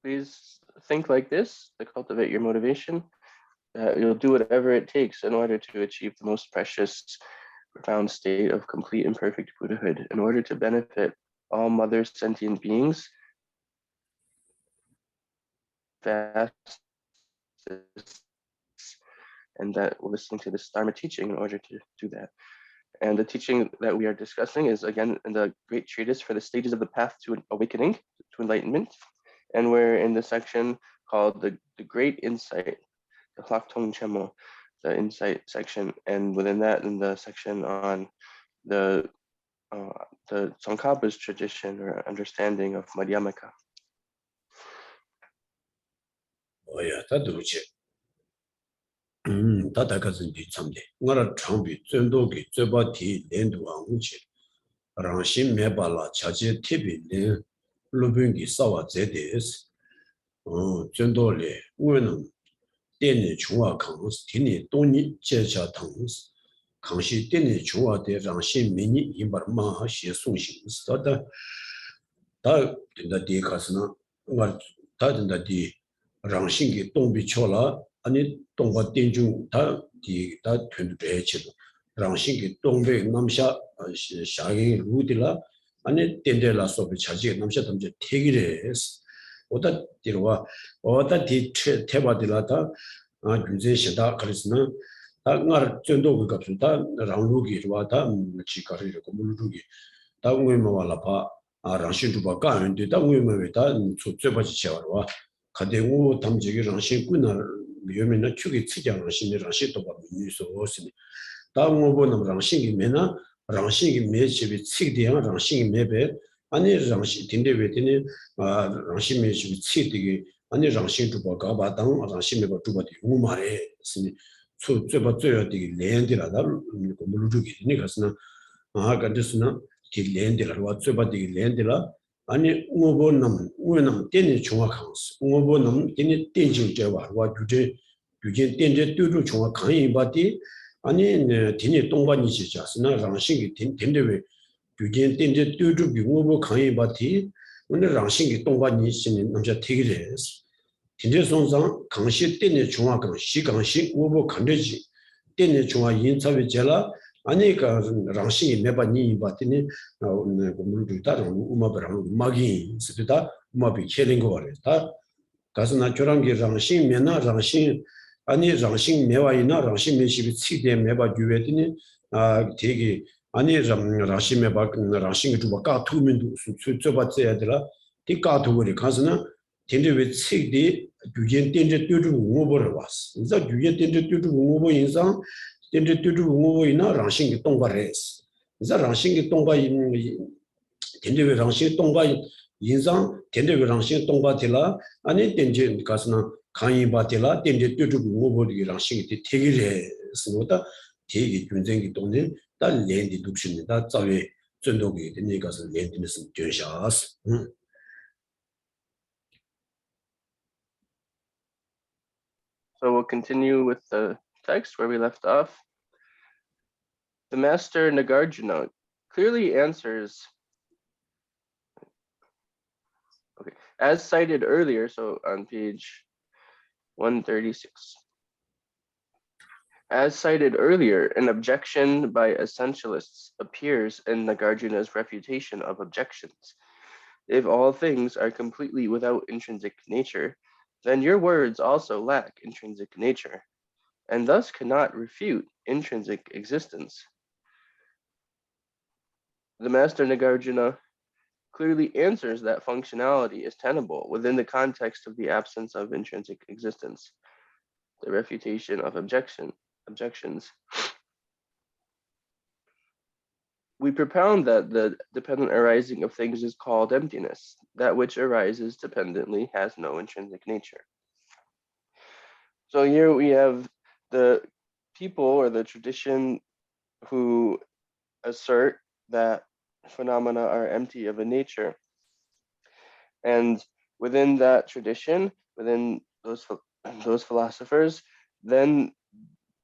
please think like this to cultivate your motivation. You'll do whatever it takes in order to achieve the most precious, profound state of complete and perfect Buddhahood, in order to benefit all mother sentient beings fastest, and that listening to this Dharma teaching in order to do that. And the teaching that we are discussing is, again, in the great treatise for the stages of the path to awakening, to enlightenment. And we're in the section called the Great Insight, the Chenmo, the insight section. And within that, in the section on the Tsongkhapa's tradition or understanding of Madhyamaka. Oh yeah, that's okay. 다다가선 뒤참데 ngara chambi 쩨도기 쩨바티 렌두왕치 랑신 메발라 차제 티비네 루빙기 사와 제데스 쩨도레 우에는 데니 중화 강스 티니 돈이 제자 당스 강시 데니 중화데 랑신 미니 이바마 하시 송신스 다 된다 디가스나 ngara 다 된다 디 랑신기 동비 초라 아니 동바 땡중 다 튼베치도 랑신기 동베 남샤 샤게 루딜라 아니 땡데라 소비 차지 남샤 담제 태기레스 오다 디로와 오다 디 테바딜라다 아 준제시다 그랬으나 다가 전도 그 값다 랑루기와 다 치카리고 물루기 다 우에마와라파 아 랑신주바 가는데 다 우에마베다 쯧쯧바지 쳐와 가대고 담지기 랑신꾼나 요면은 축이 치장을 신이랑 시도가 민유소스니 다음 번은 랑신이 메나 랑신이 매집이 치디양 랑신이 매배 아니 랑신 딘데베드니 아 랑신 매집이 치디기 아니 랑신 주바가 바당 랑신 매바 주바디 우마레 스니 쯧쯧바 쯧여디 렌디라다 물루주기 니가스나 아 간데스나 디 렌디라와 쯧바디 렌디라 아니 우보는 우는 땡이 중앙강스 우보는 땡이 땡징제와 와 규제 땡제 뚜루 중앙 강이 바디 아니 땡이 동반이 지자스나 랑신이 땡데베 규제 땡제 뚜루 비우보 강이 바디 오늘 랑신이 동반이 신인 남자 태기레스 땡제 손상 강시 땡이 중앙강 시강시 우보 강대지 땡이 중앙 인사비 제라 아니까 랑신이 매바니 바티니 물루다로 우마바랑 마기 스다 우마비 켈링고 와레다 가스나 조랑기 랑신 메나 랑신 아니 랑신 매와이나 랑신 메시비 치데 매바 주베티니 아 되게 아니 랑신 매바 랑신이 좀 까투면도 쇠쇠바째야들아 디까투고리 가스나 딘데베 치디 규제 딘데 뚜주 우모버를 왔어 그래서 규제 딘데 뚜주 우모버 인상 딘데 뚜주 우모이나 랑신기 동바레스 그래서 랑신기 동바 딘데베 랑신기 동바 인상 딘데베 랑신기 동바딜라 아니 딘제 가스나 강이 바딜라 딘데 뚜주 우모버리 랑신기 되기레스 뭐다 되게 준쟁기 동네 달 렌디 독신이다 자외 전독이 되니 가서 렌디는 되샤스 So we'll continue with the text where we left off. The master Nagarjuna clearly answers, as cited earlier, so on page 136. As cited earlier, an objection by essentialists appears in Nagarjuna's refutation of objections. If all things are completely without intrinsic nature, then your words also lack intrinsic nature, and thus cannot refute intrinsic existence. The master Nagarjuna clearly answers that functionality is tenable within the context of the absence of intrinsic existence, the refutation of objections. We propound that the dependent arising of things is called emptiness. That which arises dependently has no intrinsic nature. So here we have the people or the tradition who assert that phenomena are empty of a nature. And within that tradition, within those philosophers, then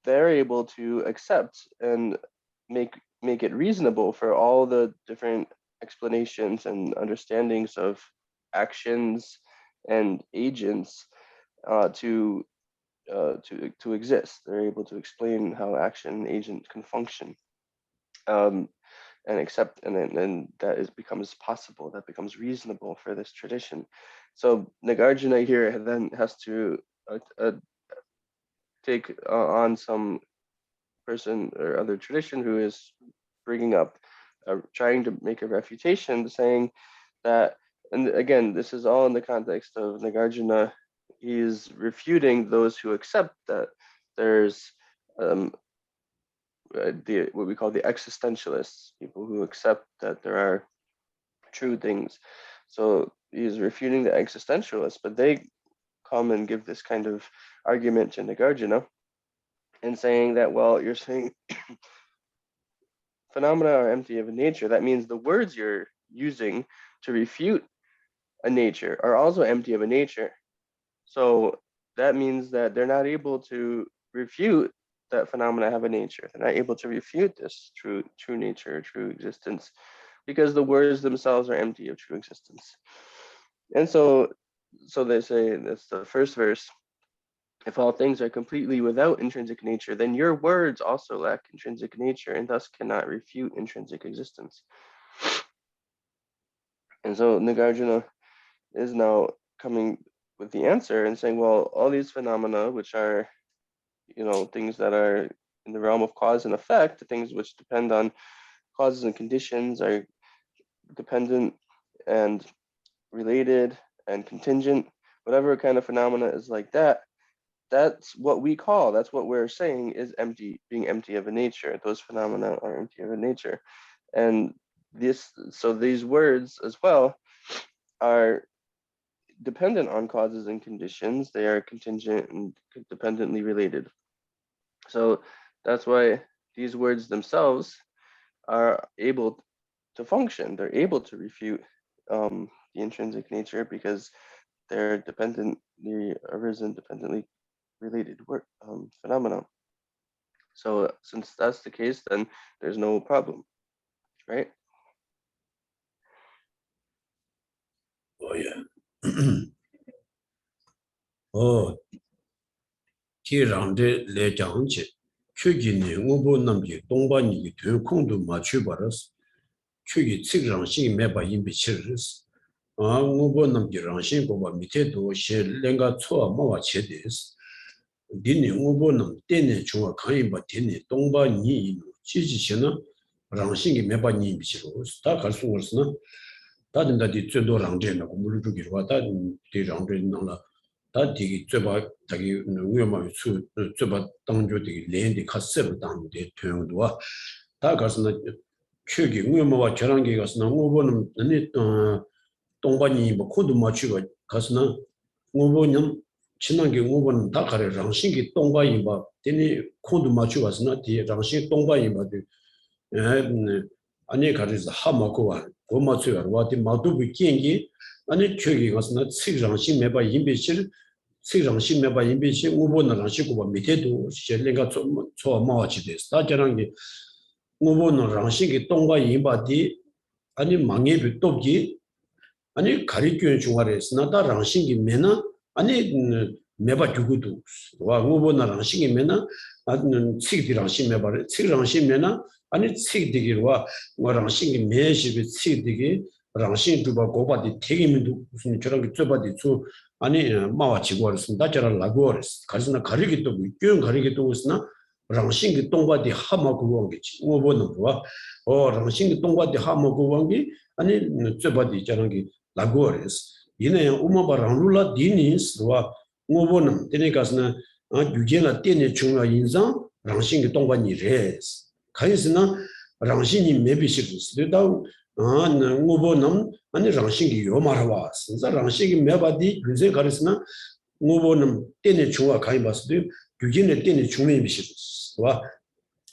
they're able to accept and make it reasonable for all the different explanations and understandings of actions and agents to exist. They're able to explain how action and agent can function, and accept, and then that becomes possible. That becomes reasonable for this tradition. So Nagarjuna here then has to take on some person or other tradition who is bringing up, trying to make a refutation, saying that, and again, this is all in the context of Nagarjuna. He is refuting those who accept that there's what we call the existentialists, people who accept that there are true things. So he's refuting the existentialists, but they come and give this kind of argument to Nagarjuna and saying that, well, you're saying phenomena are empty of nature. That means the words you're using to refute a nature are also empty of a nature. So that means that they're not able to refute that phenomena have a nature. They're not able to refute this true nature, true existence, because the words themselves are empty of true existence. And so they say, that's the first verse, if all things are completely without intrinsic nature, then your words also lack intrinsic nature and thus cannot refute intrinsic existence. And so Nagarjuna is now coming with the answer and saying, well, all these phenomena, which are, things that are in the realm of cause and effect, the things which depend on causes and conditions, are dependent and related and contingent, whatever kind of phenomena is like that, that's what we're saying is empty, being empty of a nature. Those phenomena are empty of a nature. And these words as well are dependent on causes and conditions. They are contingent and dependently related. So that's why these words themselves are able to function. They're able to refute the intrinsic nature because they're dependently arisen, dependently related phenomena. So since that's the case, then there's no problem, right? Oh yeah. Oh, Kirande le Janche, Kugini, Ubo Namji, Dongbani, Tunkundu Machubaras, Kugi Tsigranshin Meba Imbichiris, Ubo Namji Ranshin Goba Mitedo, She Lenga Toa Mawa Chedis, Dini Ubo Nam, Dene Chua Kaimba Tini, Dongba Ni, Chichina, Ranshin Meba Nimbichirus, Takalsursna, Tadinda di Tsudo Rangena, Mulugiwa, Tadin di Rangenala. 다 되게 쯧바 되게 위험한 수 쯧바 당조 되게 랜디 카세브 당데 표현도와 다 가서는 크게 위험한 저런 게 가서는 오버는 아니 동반이 뭐 코드 맞추고 가서는 오버는 지난 게 오버는 다 가래 랑신기 동반이 뭐 되니 코드 맞추고 가서는 뒤에 랑신 동반이 뭐 아니 가르서 하마고 와 고마츠가 와디 마두비 kengi 아니 크게 가서는 칠랑신 매바 임비실 칠랑신 매바 임비실 우보는 랑시고 밑에도 셀랭가 좀 마와치 됐어 다 저런 게 우보는 랑신기 동과 임바디 아니 망예비 똑기 아니 가리교의 중화에서 나다 랑신기 매나 아니 매바 주고도 와 우보는 랑신기 매나 아니 칠디 랑신 매바를 칠 랑신 매나 아니 칠디기와 뭐 랑신기 매시비 칠디기 랑신 두바 고바디 되게면도 무슨 저런 게 쩌바디 주 아니 마와 지고르스다 저런 라고르스 가르스나 가리기 또 교용 가리기 또 있으나 랑신기 동바디 하마고 원게지 우보는 와 랑신기 동바디 하마고 원게 아니 쩌바디 저런 게 라고르스 이내 우마바랑룰라 디니스 와 우보는 되니까스나 유견라 때내 중요 인상 랑신기 동바니 레스 가이스나 랑신이 매비시르스 다 우보는 아니 랑신기 요마라와 진짜 랑신기 매바디 근세 가르스나 우보는 때내 중화 가이바스도 유견의 때내 중요히 비시르스 와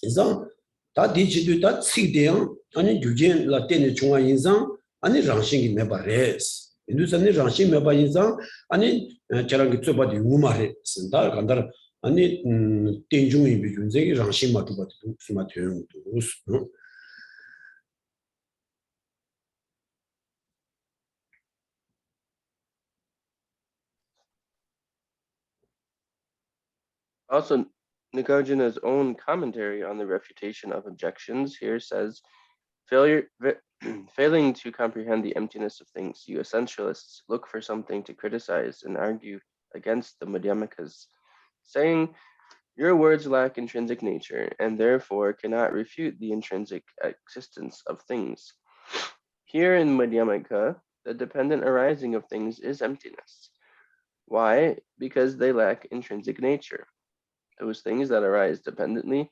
인상 다 디지도 다 시대양 아니 유견라 때내 중화 인상 아니 랑신기 매바레스 인도산이 랑신 매바 인상 아니 저랑 그 우마레 쓴다 간다 아니 땡중이 비준세기 랑신 마두바도 수마 되는도 Also, Nagarjuna's own commentary on the refutation of objections here says, failing to comprehend the emptiness of things, you essentialists look for something to criticize and argue against the Madhyamikas, saying, your words lack intrinsic nature and therefore cannot refute the intrinsic existence of things. Here in Madhyamaka, the dependent arising of things is emptiness. Why? Because they lack intrinsic nature. Those things that arise dependently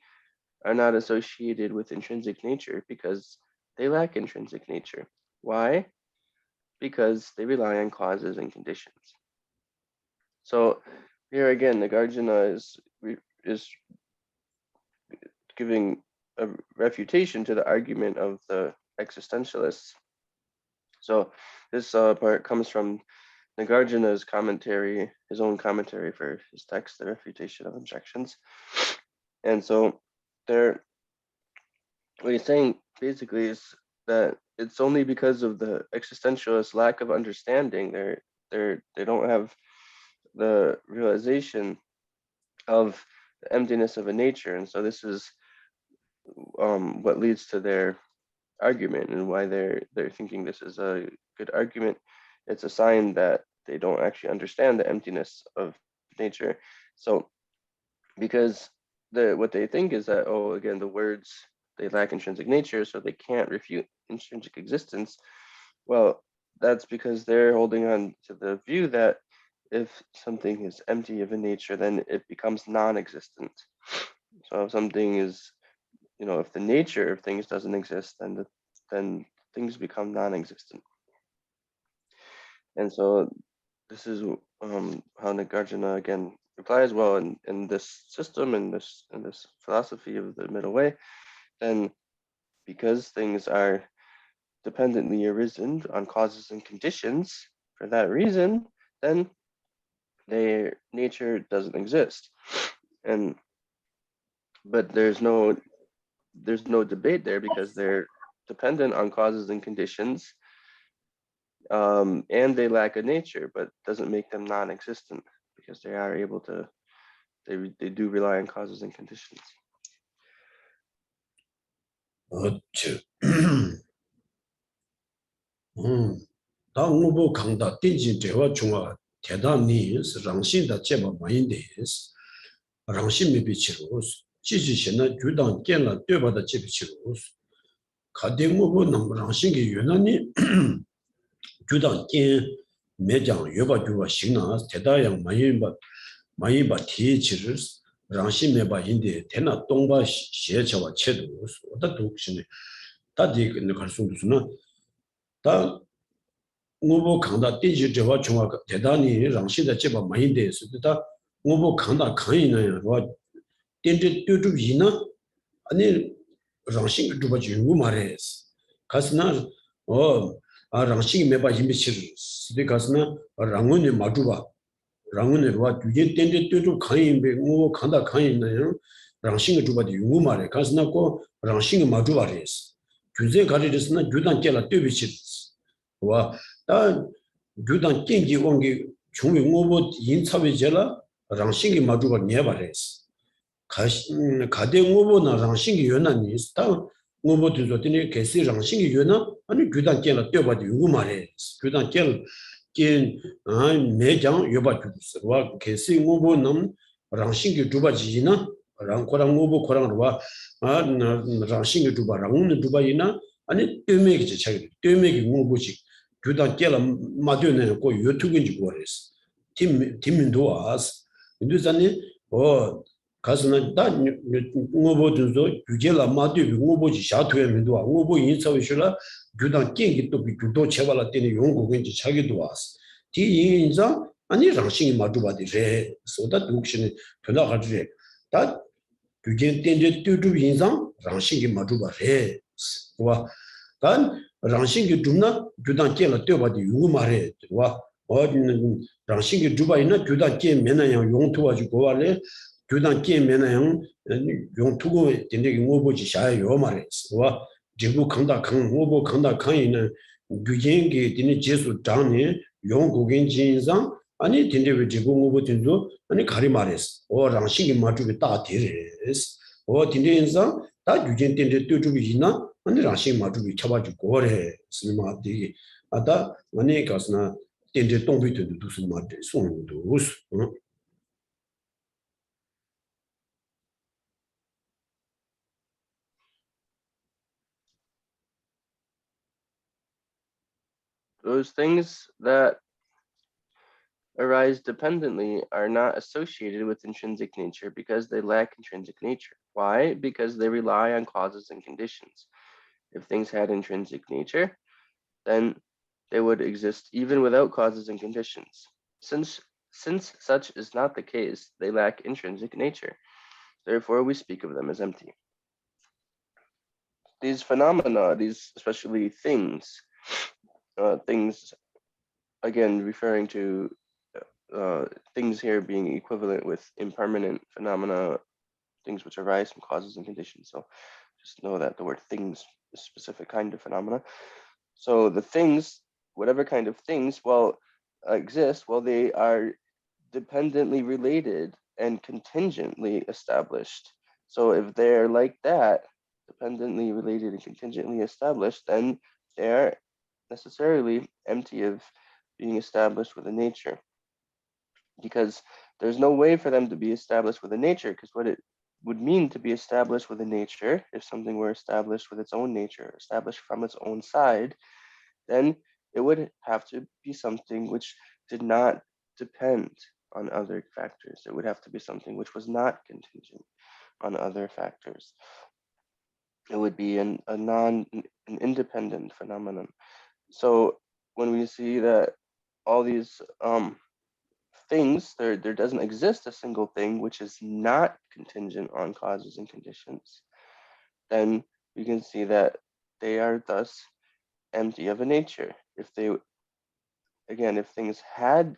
are not associated with intrinsic nature because they lack intrinsic nature. Why? Because they rely on causes and conditions. So here again, Nagarjuna is giving a refutation to the argument of the existentialists. So this part comes from Nagarjuna's commentary, his own commentary for his text, The Refutation of Objections. And so what he's saying basically is that it's only because of the existentialist lack of understanding, they don't have the realization of the emptiness of a nature. And so this is what leads to their argument and why they're thinking this is a good argument. It's a sign that they don't actually understand the emptiness of nature. So because what they think is that, oh, again, the words, they lack intrinsic nature, so they can't refute intrinsic existence. Well, that's because they're holding on to the view that if something is empty of a nature, then it becomes non-existent. So if something is, if the nature of things doesn't exist, then things become non-existent. And so this is how Nagarjuna again replies, well, in this system, in this philosophy of the middle way, then because things are dependently arisen on causes and conditions, for that reason, then their nature doesn't exist. But there's no debate there because they're dependent on causes and conditions, and they lack a nature, but doesn't make them non-existent because they are able to, they do rely on causes and conditions. 당무부 강다 딘진 대화 중화 대단히 랑신다 제바 마인데스 랑신미 비치로 지지신나 주당 깨라 되바다 제비치로 가대무부 남 랑신기 유난히 주당 깨 매장 여바주와 신나 대다양 마이바 티치를 랑신메바 인데 대나 동바 시에차와 체도 어다 독신에 다디 갈수도스나 다 ngōbō kāngdā tīnshī dhīwā chōngwā tētāni rāngshīdā chibā māyīndē sū tā ngōbō kāngdā kāngī nā yā rō tēnchī tūtū yī na anī rāngshīng dhūpa chī yungu mā rē sī kāsi nā rāngshīng mē bā yīmī chī rī sī kāsi nā rāngūni mā dhūpa rāngūni rō tūjī tēnchī tūtū kāngī mbē ngōbō kāngdā kāngī nā yā rāngshīng dhūpa chī yungu mā rē kāsi nā kō rāngshīng mā dhūpa rē sī gyūzē kārī rī sī nā gyūdāng kēlā tūbi chī rī sī 와 다 주단 경기 원기 중위 오버 인차베제라 랑싱이 마주가 내바레스 가대 오버나 랑싱이 연나니 다 오버도 되네 개시 랑싱이 연나 아니 주단 깨라 뛰어봐도 요구 말레스 주단 깨 매장 여바주스 와 개시 오버는 랑싱이 두바지나 랑코랑 오버 코랑과 랑싱이 두바 랑은 두바이나 아니 뜨메기 차기 뜨메기 뭐지 주단 깨라 마드네 고 유튜브인지 고레스 팀민도 와스 인도산이 가스나 다 뭐보든도 규제라 마드 뭐보지 샤투에면도 와 뭐보 인사위셔라 주단 깨기 또 비도 제발라 때니 용고인지 차기도 와스 디 인자 아니 랑싱이 마두바디레 소다 독신이 변화가지래 다 규제 때인데 뚜뚜 인상 랑싱이 마두바레 와단 랑싱기 둠나 주단 깨라 뛰어봐도 요구 말해 와 어디는 랑싱기 두바이나 주단 깨 매나양 용투가지고 와래 주단 깨 매나양 용투고 된데 뭐보지 샤요 말해 와 지구 강다 강 뭐보 강다 강이는 규jen기 되는 제수 장에 용고겐 진상 아니 딘데베 지공고 딘도 아니 가리 말했어. 오 랑싱이 마주비 다 데레스. 오 딘데인상 다 유진 딘데 뚜주비 있나? 아니 랑싱 마주비 쳐봐주 고래. 스마디 아다 아니 가스나 딘데 동비도 두스 마데 송도 우스. Those things that arise dependently are not associated with intrinsic nature because they lack intrinsic nature. Why? Because they rely on causes and conditions. If things had intrinsic nature, then they would exist even without causes and conditions. Since such is not the case, they lack intrinsic nature. Therefore, we speak of them as empty. These phenomena, these especially things, things, again, referring to things here being equivalent with impermanent phenomena, things which arise from causes and conditions. So just know that the word things is a specific kind of phenomena. So the things, whatever kind of things, exist, they are dependently related and contingently established. So if they're like that, dependently related and contingently established, then they are necessarily empty of being established with a nature. Because there's no way for them to be established with a nature, because what it would mean to be established with a nature, if something were established with its own nature, established from its own side, then it would have to be something which did not depend on other factors. It would have to be something which was not contingent on other factors. It would be an independent phenomenon. So when we see that all these things, there doesn't exist a single thing which is not contingent on causes and conditions, then we can see that they are thus empty of a nature. If things had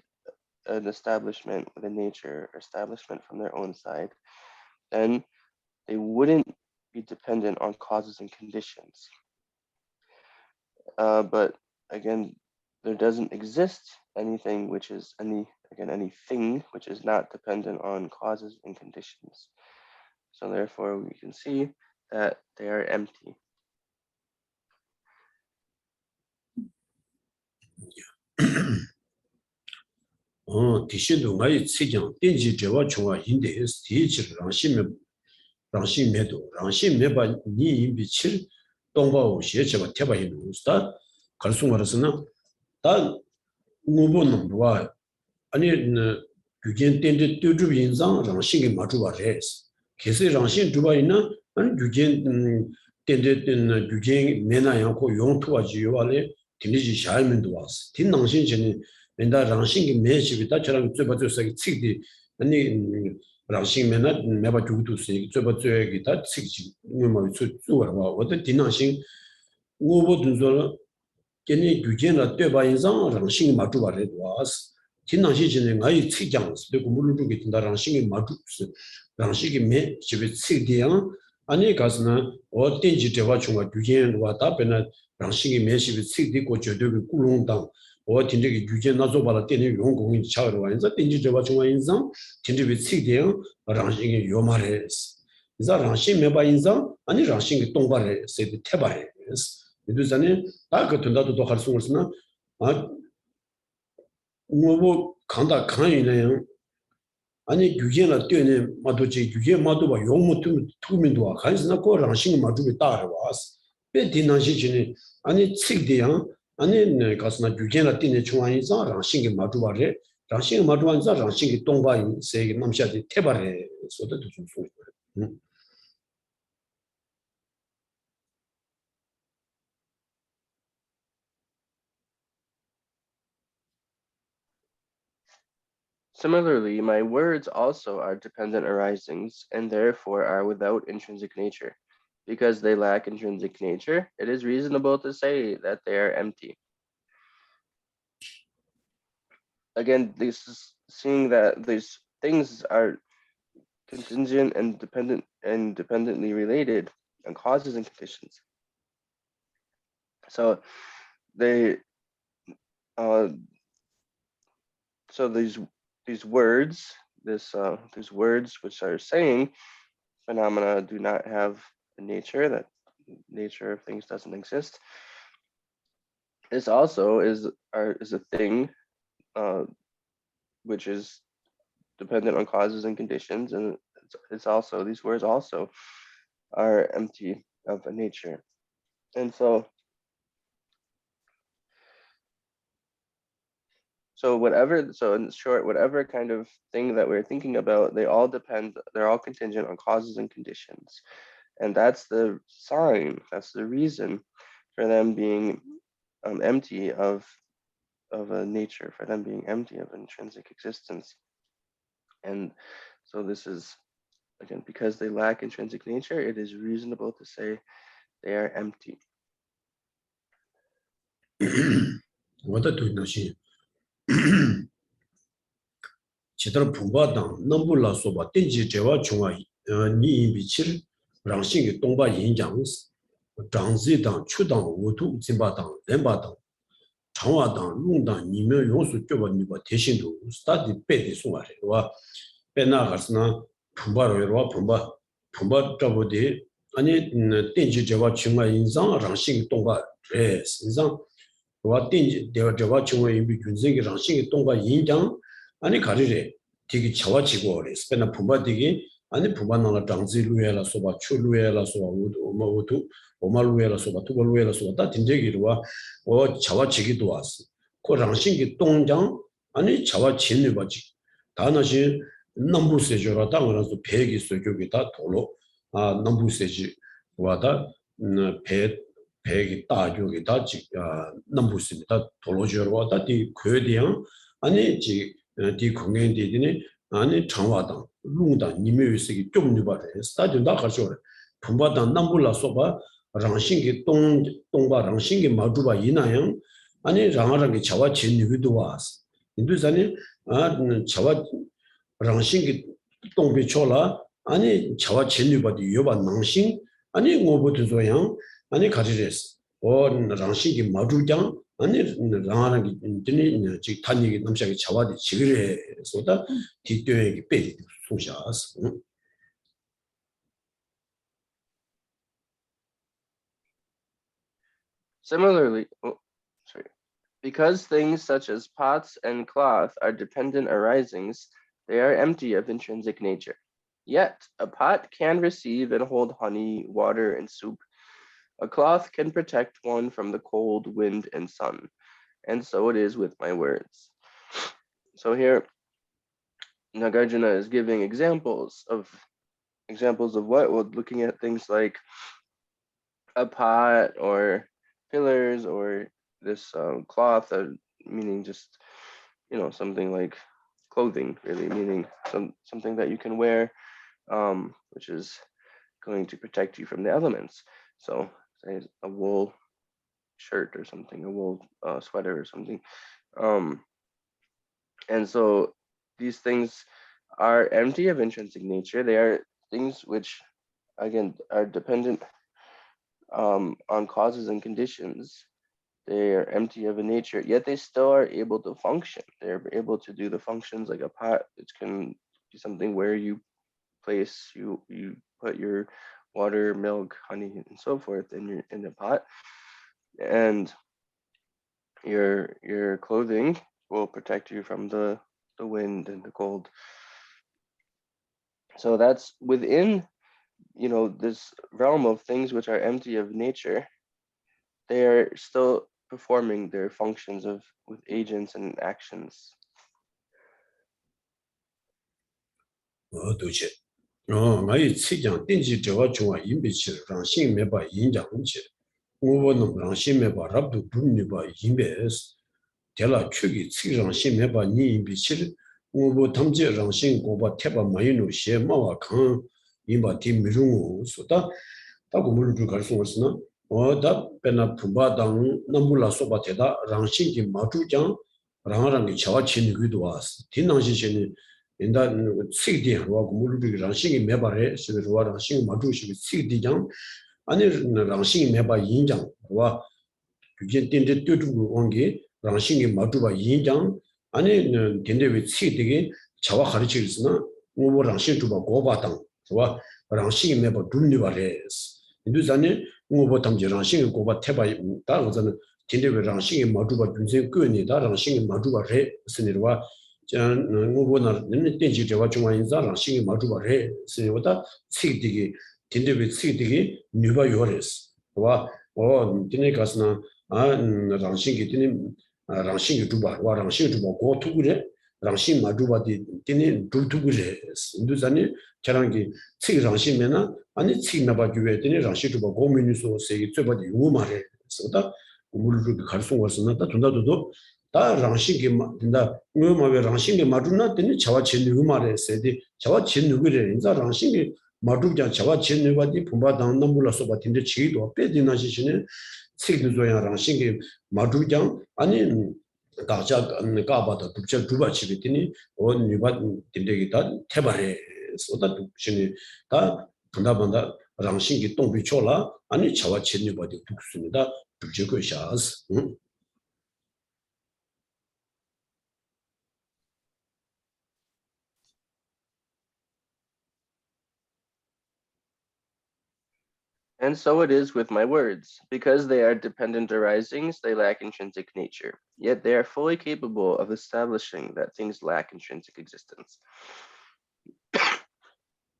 an establishment with a nature or establishment from their own side, then they wouldn't be dependent on causes and conditions. But again, there doesn't exist anything which is anything which is not dependent on causes and conditions. So therefore, we can see that they are empty. 디시도 나이 치장 땡지 제와 총아 인데 디치 랑심메도 랑심메바 니 임비칠 동바오 시에체바 테바히 누스타 갈숭마르스나 다 무보는 와 아니 규겐 땡데 뚜주 인상 랑심이 마주바레스 계세 랑심 주바이나 아니 규겐 땡데 규겐 메나야고 용투와지 요발레 딘리지 샤이멘도 와스 딘낭신 전에 맨다 랑싱이 매집이다 저랑 쯧바쯧사기 칙디 아니 랑싱메나 매바 주구두스 쯧바쯧기다 칙지 뭐뭐 쯧쯧와 어떤 딘낭신 우보든서 걔네 규제나 떼바 인상 랑싱이 마주바레도 와스 딘낭신 전에 가이 칙장스 되고 물루게 된다 랑싱이 마주스 랑싱이 매 집에 칙디야 아니 가스나 어떤지 대화 중과 규제와 답변은 랑싱이 매집에 칙디고 저도 꾸롱당 어 딘데기 규제 나줘봐라 때는 용공이 차로 와인자 딘지 저와 중앙 인상 딘지 위치대요 랑싱이 요마레스 이자 랑싱 메바 인상 아니 랑싱이 동바레 세비 테바레스 이두자네 다그 둔다도 할 수 없으나 아 뭐 간다 칸이네요 아니 규제나 뛰네 마도지 규제 마도바 용모 투민도 와 간스나 거 랑싱이 마도비 따라와스 베 디난시지니 아니 칙대요 아니 가스나 규제나 뛰네 중앙에서 랑싱이 마주바레 랑싱이 마주반자 랑싱이 동바인 세기 남샤디 테바레 소도 좀 소리. Similarly, my words also are dependent arisings and therefore are without intrinsic nature. Because they lack intrinsic nature, it is reasonable to say that they are empty. Again, this is seeing that these things are contingent and dependently related on causes and conditions. So they so these words, these words which are saying phenomena do not have a nature, that nature of things doesn't exist. This also is a thing which is dependent on causes and conditions, and it's also, these words also are empty of a nature. And so in short, whatever kind of thing that we're thinking about, they're all contingent on causes and conditions. And that's the sign, that's the reason for them being empty of a nature, for them being empty of intrinsic existence. And so this is, again, because they lack intrinsic nature, it is reasonable to say they are empty. Chidar Pumba Dang, Nambula Soba, Tenji Jewa Chunga, Ni Bichir, Rangsing Tongba Yin Yangs, Zhangzi Dang, Chudang, Wutu, Zimba Dang, Lemba Dang, Changwa Dang, Lung Dang, Nime Yonsu Joba Niba, Teshindu, Stadi Pedi Sungare, Wa Pena Hasna, Pumba Roywa, Pumba Jabudi, Ani Tenji Jewa Chunga Yin Zang, Rangsing Tongba, Res, Zang, Wa Tenji Jewa Chunga Yin Bichunzing, Rangsing Tongba Yin Yang, 아니 가리래 되게 차와지고 그래 스페나 품바디기 아니 품바나라 장지루에라 소바 추루에라 소바 오마우투 오마루에라 소바 투발루에라 소바 다 딘제기로와 차와지기도 왔어 고랑신기 동장 아니 차와진을 바지 다나시 남부세조라 당으로서 배기 소교기다 도로 남부세지 와다 배기 따교기다 남부세다 도로저로 와다 디 괴디양 아니 지 디 공연디니 아니 장화당 룽당 니메위스기 좀 누바래 스타디움 다 가셔 품바당 남불라 소바 랑신기 동바 랑신기 마두바 이나양 아니 랑아랑기 자와 진유도 와스 인도산이 자와 랑신기 동비 초라 아니 자와 진유바디 요바 낭신 아니 오보도 조양 아니 가지레스 랑신기 마두장 아니 랑아랑기 인들이 지 탄이기 남샤기 자와디 지그레서다 뒤뒤에게 빼지 소샤스 Similarly, because things such as pots and cloth are dependent arisings, they are empty of intrinsic nature. Yet, a pot can receive and hold honey, water, and soup. A cloth can protect one from the cold, wind, and sun. And so it is with my words. So here, Nagarjuna is giving examples of what? Well, looking at things like a pot or pillars or this cloth, meaning just, something like clothing, really, meaning something that you can wear, which is going to protect you from the elements. So say a wool shirt or something, a wool sweater or something. And so these things are empty of intrinsic nature. They are things which, again, are dependent on causes and conditions. They are empty of a nature, yet they still are able to function. They're able to do the functions like a pot. It can be something where you place, you put your water, milk, honey, and so forth in the pot, and your clothing will protect you from the wind and the cold. So that's within, this realm of things which are empty of nature. They are still performing their functions with agents and actions. 도체 나이 치장 땡지 저와 중앙 인비치 랑신 메바 인장치 오버는 랑신 메바 랍도 분니바 인베스 텔라 추기 치랑신 메바 니 인비치 오버 탐지 랑신 고바 테바 마이노 셰마와 칸 인바 팀미룽 소다 타고 물을 갈수있으나 다 페나 푸바당 남불라 소바테다 랑신기 마주장 랑랑기 자와 친구도 왔어 딘낭시신이 인다 식디하고 물을 랑신기 메바레 시르와 랑신기 마주시 식디장 아니 랑신기 메바 인장 와 그게 딘데 뚜두고 온게 랑신기 마주바 인장 아니 딘데비 치디기 자와 가르치르스나 뭐 랑신 주바 고바당 저와 랑신 메버 둘니바레스 인도자니 뭐 담지 랑신 고바 테바 다르자는 딘데비 랑신 마주바 준세 끄니다 랑신 마주바레 스니르와 전 뭐보나 닌텐지 제와 중앙인자 랑신 마주바레 스니보다 치디기 딘데비 치디기 뉴바 요레스 와 딘네가스나 랑신기 딘네 랑신기 주바 와 랑신기 주바 고 투구레 랑신 마주바디 딘네 둘투구레 인도자니 저랑기 치 랑신메나 아니 치 나바 주베 딘네 랑신 주바 고미니소 세기 쩨바디 우마레 서다 우르르 갈송 왔으나 다 돈다도도 다 랑신기 된다 우마베 랑신기 마주나 딘네 자와 친 우마레 세디 자와 친 누구레 인자 랑신기 마주자 자와 친 누바디 품바당 넘불라서 바틴데 치도 빼디나시시네 책도조야 랑신기 마주장 아니 가자 가바다 독자 두바치비티니 온 니바 딘데기다 테바레 소다 독신이 다 분다반다 랑신기 동비초라 아니 자와 친니바디 독습니다 독제고샤스 And so it is with my words. Because they are dependent arisings, they lack intrinsic nature. Yet they are fully capable of establishing that things lack intrinsic existence.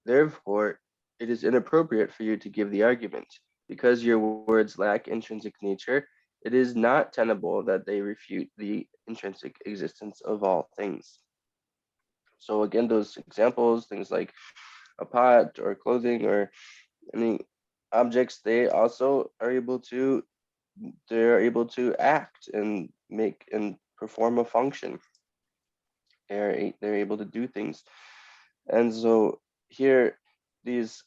Therefore, it is inappropriate for you to give the argument. Because your words lack intrinsic nature, it is not tenable that they refute the intrinsic existence of all things. So again, those examples, things like a pot or clothing or any objects, they also are able to act and make and perform a function. They're able to do things. And so here, these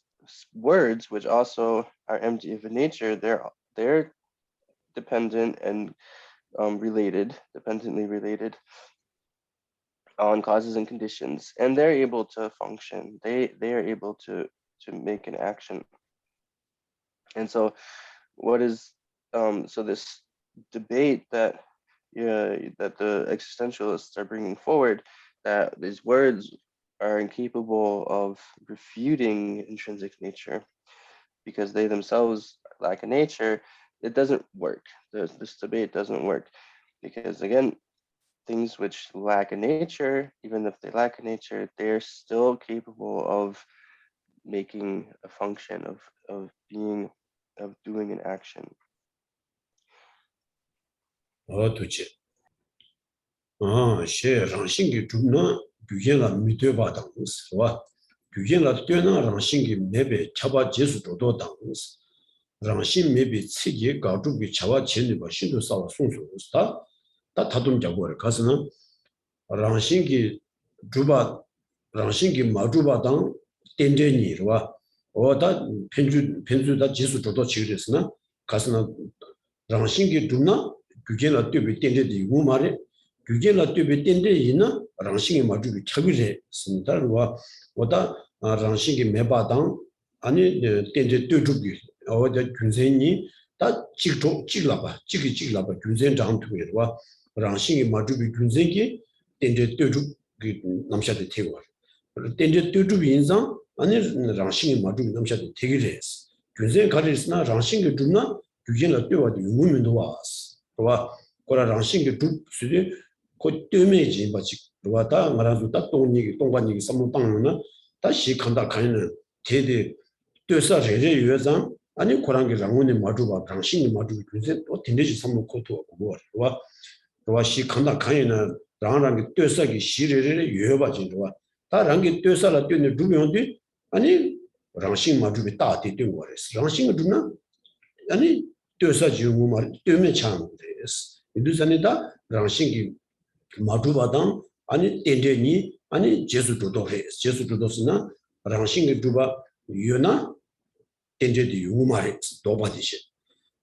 words, which also are empty of nature, they're dependent and dependently related on causes and conditions, and they're able to function. They are able to make an action. And so what is so this debate that that the existentialists are bringing forward, that these words are incapable of refuting intrinsic nature because they themselves lack a nature, it doesn't work. This debate doesn't work because, again, things which lack a nature, even if they lack a nature, they're still capable of making a function, of being, of doing an action. 도체 셰 랑싱기 줍나 규겐라 미되바 당스 와 규겐라 되나 랑싱기 메베 차바 제수도도 당스 랑싱 메베 치게 가주기 차와 제니바 신도 싸와 송소스다 다 다둠 잡고를 가서는 랑싱기 주바 랑싱기 마주바당 덴데니와 어다 편주다 제수도도 지르스나 가서는 랑싱기 줍나 규겐라 되비 덴데디 우마레 규겐라 되비 덴데이나 랑싱이 마주비 차비레 스미다와 오다 랑싱이 메바당 아니 덴데 되주기 어다 균센이 다 찍라바 균센 장투에와 랑싱이 마주비 균센기 덴데 되주기 남샤데 태고 덴데 되주비 인상 아니 랑싱이 마주비 남샤데 태기레스 균센 가리스나 랑싱이 주나 규겐라 되와도 유문도 와스 와 거라 랑싱게 두 수디 고 뜨메지 바지 와다 말아도 딱 동니기 동관니기 삼무땅나 다시 간다 가는 제대 뜻사 제제 유여상 아니 고랑게 랑원에 마주바 랑싱이 마주비 그제 또 딘데지 삼무 코토 와 시 간다 가는 랑랑게 뜻사기 시레레 유여바지 다 랑게 뜻사라 뜨네 두명데 아니 랑싱 마주비 따디 된 거레스 랑싱이 두나 아니 뜻사지 우마 뜨메 창데스 이두산이다 랑싱기 마두바당 아니 덴데니 아니 제수도도스나 랑싱기 두바 유나 덴데디 우마레 도바디시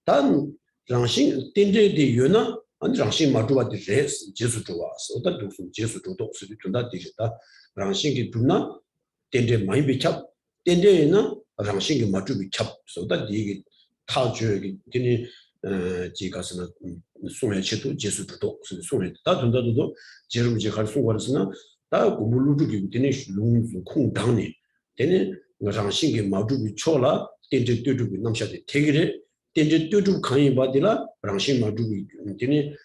단 랑싱 덴데디 유나 아니 랑싱 마두바디 레스 제수도와서 어떤 독수 제수도도스 준다 디다 랑싱기 두나 덴데 많이 비찹 덴데나 랑싱기 마두비 찹 소다 디기 타주기 디니 지가스나 송해 치도 제수도 송해 다 돈다도 제르무지 할 송거스나 다 고물루기 되는 룽 콩당니 되는 장신기 마주비 초라 텐제 뚜두비 남샤데 태기레 텐제 뚜두 칸이 바딜라 랑신 마주비 되는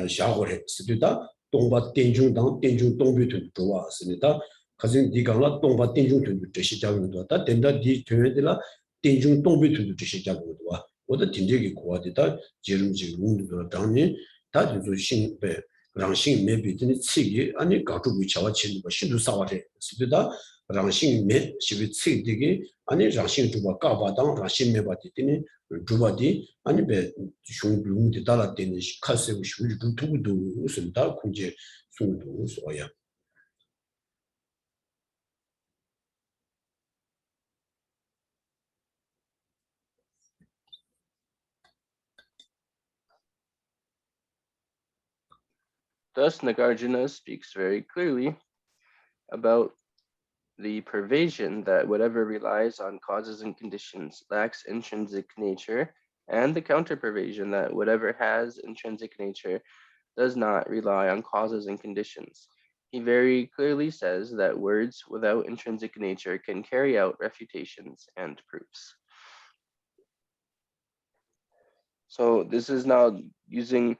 샤고레 스두다 동바 텐중당 텐중 동비도 좋아스니다 가진 디가라 동바 텐중도 제시작도 다 된다 디 되들라 텐중 동비도 제시작도 와我的 tinjegi kuwadi da jerumji lungdo dangni da juzo shingbe rangshing me bitini tsigi ani gachu gu chawa chindu ba shindu saware sibida rangshing me shibi tsigi digi ani rangshing juba gaba dang rangshing me ba ditini juba di ani be shung lungdi dala dini kase wu shibu ju tugudu usunda kunje sungudu soya. Thus, Nagarjuna speaks very clearly about the pervasion that whatever relies on causes and conditions lacks intrinsic nature, and the counter-pervasion that whatever has intrinsic nature does not rely on causes and conditions. He very clearly says that words without intrinsic nature can carry out refutations and proofs. So this is now using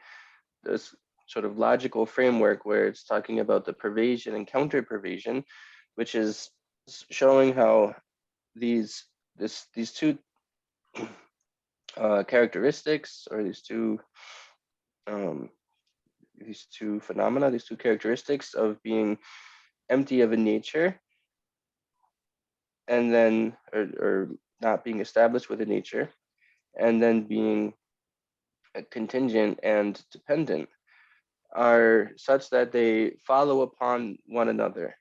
this sort of logical framework where it's talking about the pervasion and counter-pervasion, which is showing how these two characteristics, or these two phenomena, these two characteristics of being empty of a nature, and then or not being established with a nature, and then being contingent and dependent, are such that they follow upon one another.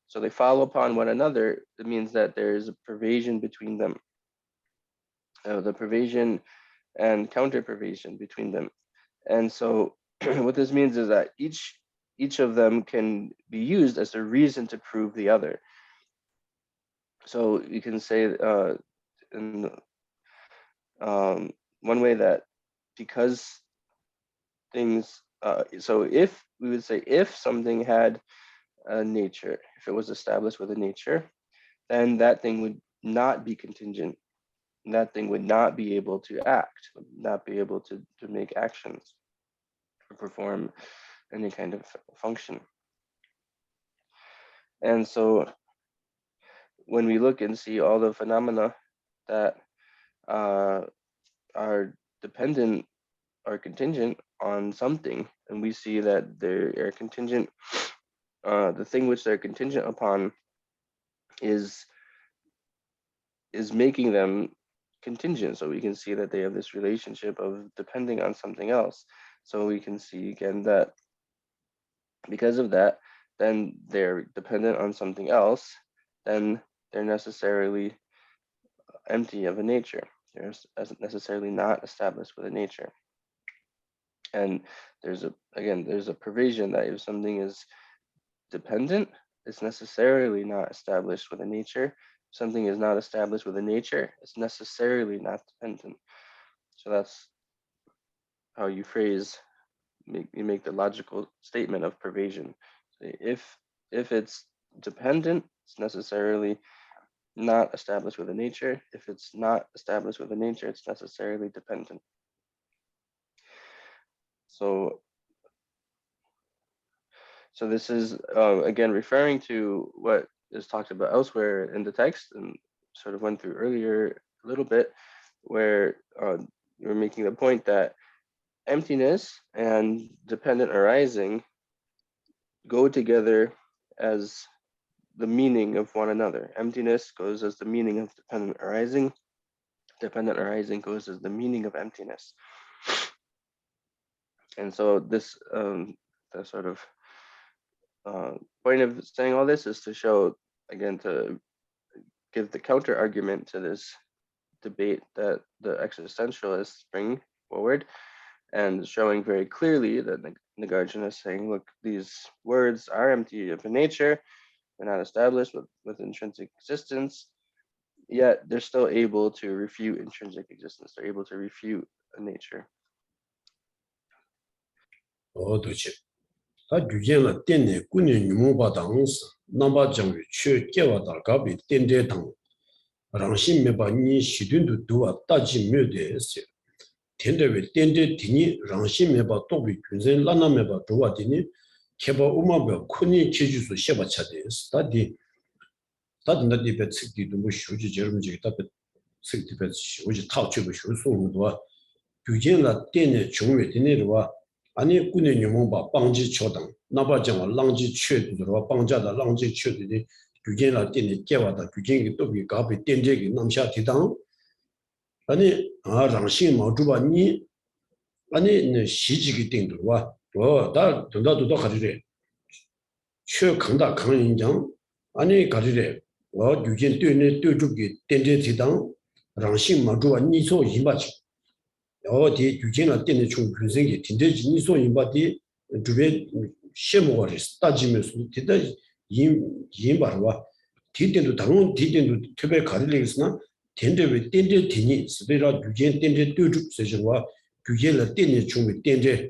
So they follow upon one another. It means that there is a pervasion between them, the pervasion and counter-pervasion between them. And so what this means is that each of them can be used as a reason to prove the other. So you can say in one way that because things, so if we would say if something had a nature, if it was established with a nature, then that thing would not be contingent. And that thing would not be able to act, would not be able to make actions or perform any kind of function. And so when we look and see all the phenomena that are dependent or contingent on something, and we see that they are contingent, the thing which they're contingent upon is making them contingent. So we can see that they have this relationship of depending on something else. So we can see again that because of that, then they're dependent on something else, then they're necessarily empty of a nature. They're necessarily not established with a nature. And there's a provision that if something is dependent, it's necessarily not established with a nature. If something is not established with a nature, it's necessarily not dependent. So that's how you make the logical statement of pervasion. If it's dependent, it's necessarily not established with a nature. If it's not established with a nature, it's necessarily dependent. So this is again referring to what is talked about elsewhere in the text, and sort of went through earlier a little bit, where you're making the point that emptiness and dependent arising go together as the meaning of one another. Emptiness goes as the meaning of dependent arising. Dependent arising goes as the meaning of emptiness. And so this, the sort of point of saying all this is to show, again, to give the counter argument to this debate that the existentialists bring forward, and showing very clearly that Nagarjuna is saying, look, these words are empty of a nature, they're not established with intrinsic existence, yet they're still able to refute intrinsic existence. They're able to refute a nature. 도체 다 규제는 때문에 군인 유무바당스 남바정의 최계와다가비 땐데당 랑심메바니 시든도 두와 따지 묘데스 텐데베 땐데 디니 랑심메바 또비 군zen 라나메바 두와디니 케바 우마베 코니 체주수 셰바차데스 다디 베츠기도 뭐 쇼지 저름지 답베 스티베 쇼지 타치고 쇼수도 규제나 때문에 중요해 되네와 아니 군의 유무바 방지 초등 나바정을 랑지 최들어 방자다 랑지 최들이 규제나 때문에 깨와다 규제기 또 비가비 땐제기 남샤 대당 아니 랑신 마주바니 아니 시지기 땡들와 다 돈다도 가지래 최 강다 강인장 아니 가지래 규제 때문에对주기 땐제 대당 랑신 마주바 니소 이마치 어디 규제나 때문에 좀 근생이 딘데지 니소 임바디 주베 셰모거리스 따지면서 디다 임바와 디덴도 당은 디덴도 특별 가리리스나 딘데베 딘데 디니 스베라 규제 딘데 뚜죽 세저와 규제라 때문에 좀 딘데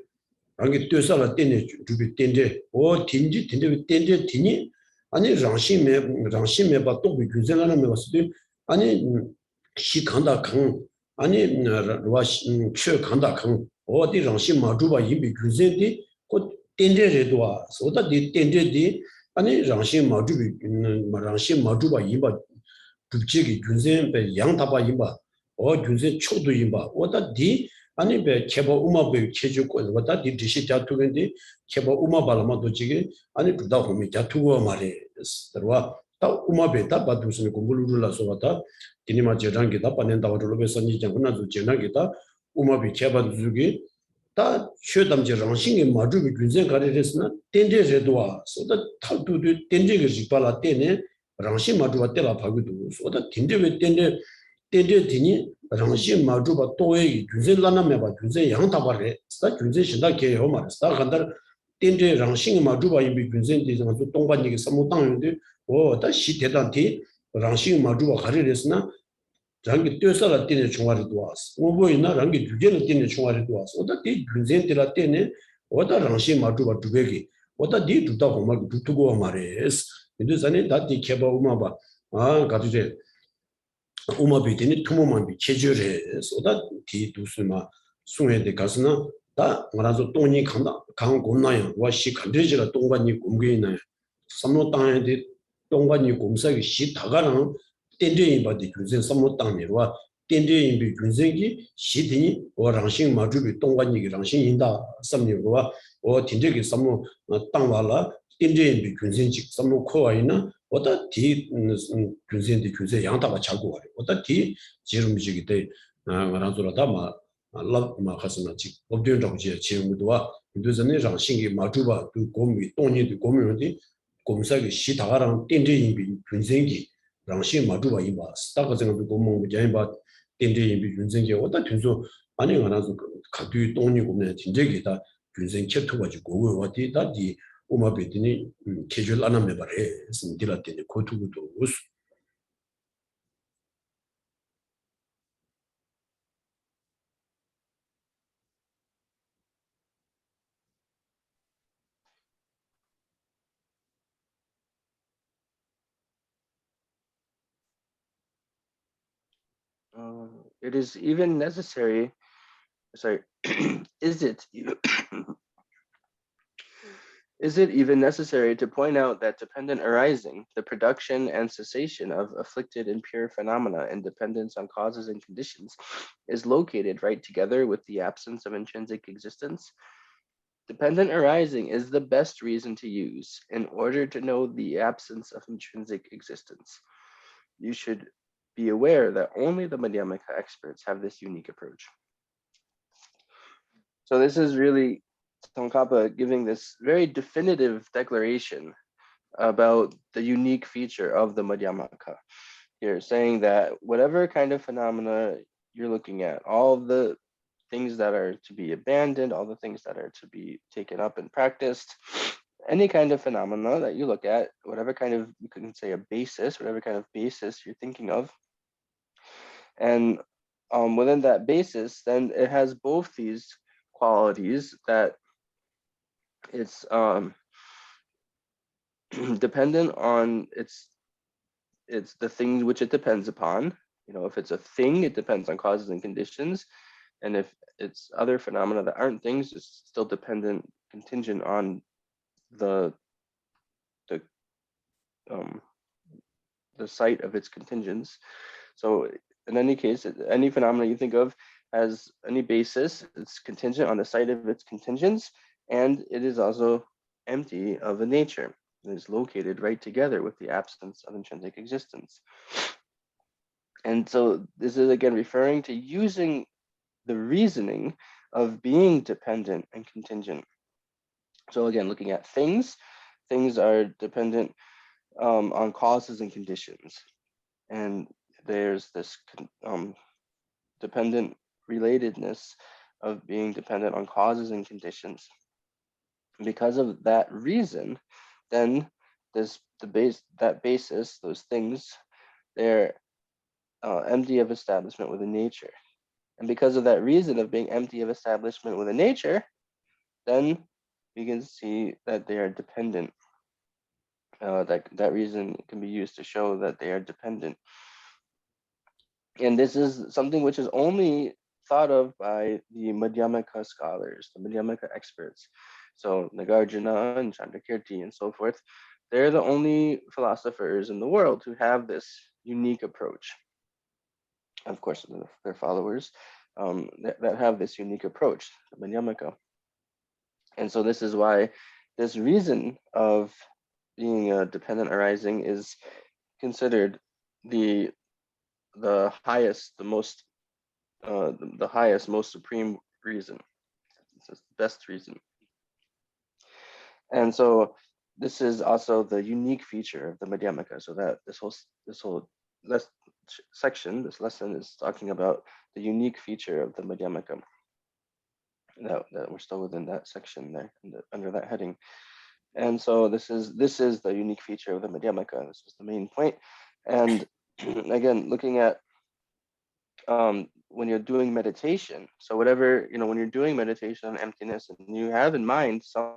안게 뚜사라 때문에 주베 딘데 오 딘지 딘데 딘데 디니 아니 랑심메 바또 규제라는 메가스도 아니 시간다 강 아니 최 간다 강 어디 랑심 마주바 이미 규제디 곧 땡제레도와 소다디 땡제디 아니 랑심 마주바 이바 두지기 규제베 양다바 이바 규제 초도 이바 어다디 아니 베 케바 우마베 체주고 어다디 디시 자투겐디 케바 우마발마도 지기 아니 부다 호미 자투고 말에 들와 다 우마베다 바두스니 공부루라서 왔다 디니마 제랑기다 빠낸다고 로베선이 장군나도 제나기다 우마비 케바두기 다 최담제 랑싱이 마주비 군zen 가리레스나 텐데제도와 소다 탈두도 텐제게 지발라 때네 랑싱 마주바 때라 바기도 소다 텐데베 텐데 디니 랑싱 마주바 또에 군zen 라나메바 군zen 양다바레 사 군zen 신다 게요 말스다 간다 텐데 랑싱 마주바 이비 군zen 디자가 동반이게 사모당인데 다 시대단티 랑싱 마주바 가리레스나 장기 뛰어서라 때문에 총알이 도왔어. 오보이나 랑기 주제를 때문에 총알이 도왔어. 어다 디 군센들라 때문에 어다 랑시 마주바 두베기 어다 디 두다 고마 두투고 말레스. 근데 전에 다디 케바 우마바 가지제 우마비드니 투모만비 체주레스. 어다 디 두스마 숭에데 가스나 다 말아서 돈이 강 곰나요. 와시 간데지라 동반이 공개이나요. 삼로 땅에 동반이 공사기 시 다가랑 땡땡이 바디 군생 삼모땅니와 땡땡이 비 군생기 시드니 오랑싱 마주비 동관이기 랑싱 인다 삼니와 오 틴데기 삼모 땅와라 땡땡이 비 군생직 삼모 코와이나 오다 디 군생디 군생 양다가 자고 와요. 오다 디 지름지기 때 말아서라다 마 가스나 직 법된다고 제 지름도와 인도전에 랑싱이 마주바 그 고미 동니도 고미인데 공사기 시다가랑 땡땡이 비 군생기 랑시 마주바 이바 스타가 생각도 고모 자이바 땡땡이 비 군생게 어다 튼소 아니 가나서 가두 돈이 고네 진짜기다 군생 챕터 가지고 고고 어디다디 오마베드니 캐주얼 안함에 바래 스미디라테니 코투고도 우스 It is even necessary, is it Is it even necessary to point out that dependent arising, the production and cessation of afflicted and pure phenomena in dependence on causes and conditions, is located right together with the absence of intrinsic existence? Dependent arising is the best reason to use in order to know the absence of intrinsic existence. You should be aware that only the Madhyamaka experts have this unique approach. So this is really Tsongkhapa giving this very definitive declaration about the unique feature of the Madhyamaka. Here, saying that whatever kind of phenomena you're looking at, all the things that are to be abandoned, all the things that are to be taken up and practiced, any kind of phenomena that you look at, whatever kind of, you can say a basis, whatever kind of basis you're thinking of, and within that basis, then it has both these qualities that it's dependent on it's the thing which it depends upon. If it's a thing, it depends on causes and conditions, and if it's other phenomena that aren't things, it's still contingent on the the the site of its contingents. So in any case, any phenomena you think of has any basis, it's contingent on the site of its contingents, and it is also empty of a nature. It is located right together with the absence of intrinsic existence. And so this is again referring to using the reasoning of being dependent and contingent. So again, looking at things are dependent on causes and conditions. And there's this dependent relatedness of being dependent on causes and conditions. Because of that reason, then that basis, those things, they're empty of establishment with a nature. And because of that reason of being empty of establishment with a nature, then we can see that they are dependent. That reason can be used to show that they are dependent. And this is something which is only thought of by the Madhyamaka scholars, the Madhyamaka experts. So Nagarjuna and Chandrakirti and so forth, they're the only philosophers in the world who have this unique approach. Of course, their followers that have this unique approach, the Madhyamaka. And so this is why this reason of being dependent arising is considered the highest, the highest, most supreme reason. It's the best reason. And so this is also the unique feature of the Madhyamaka. So that this whole section, this lesson is talking about the unique feature of the Madhyamaka. That we're still within that section there, under that heading. And so this is the unique feature of the Madhyamaka. This is the main point. And again, looking at when you're doing meditation, so whatever, when you're doing meditation on emptiness and you have in mind some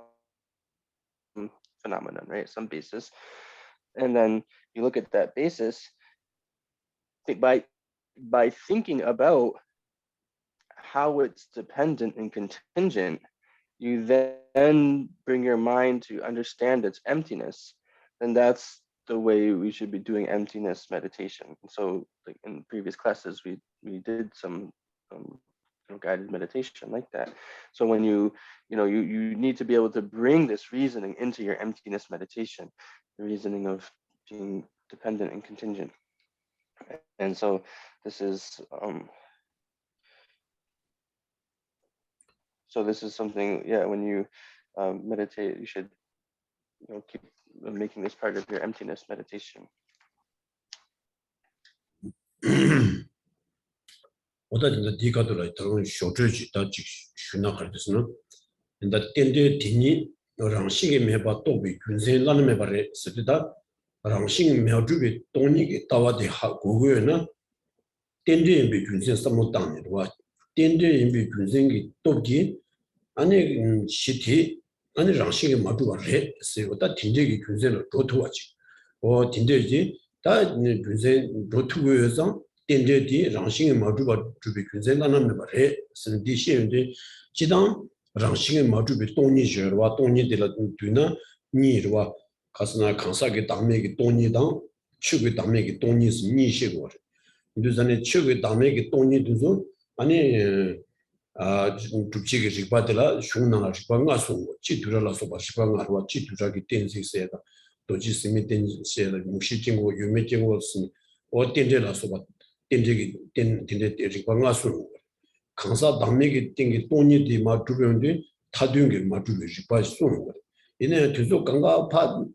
phenomenon, right, some basis, and then you look at that basis, by thinking about how it's dependent and contingent, you then bring your mind to understand its emptiness, then that's the way we should be doing emptiness meditation. And so, like in previous classes, we did some guided meditation like that. So when you need to be able to bring this reasoning into your emptiness meditation, the reasoning of being dependent and contingent. And so this is something, when you meditate, you should keep making this part of your emptiness meditation. 오다진다 디가도라 들어온 쇼트지 다지 슈나카르스는 인다 텐데 디니 랑싱이 메바 또비 군세 라는 메바레 스디다 랑싱 메주비 돈이게 따와디 하 고고에나 텐데 임비 군세 삼모땅니와 텐데 임비 군생기 또기 아니 시티 아니 랑싱이 마두와레 세오다 텐데기 군세는 도토와지 오 텐데지 다 군세 도토고에서 텐데디 랑싱이 마두바 주비 군세 나는 메바레 스디 시엔데 지당 랑싱의 마주비 돈이저와 돈이들라 두나 니르와 가스나 강사게 담매게 돈이당 추게 담매게 돈이스 니시고 인도전에 추게 담매게 돈이도서 아니 두치게 직바들라 슝나가 직방가서 지두라라서 바시방가와 지두라기 땡식세다 도지스미 땡세다 무시진고 유메진고스 어텐데라서 바 땡제기 땡데 직방가서 강사 담내기 땡기 돈이디 마주변데 타둥게 마주베 지바 쏘는 거. 이내 계속 강가 파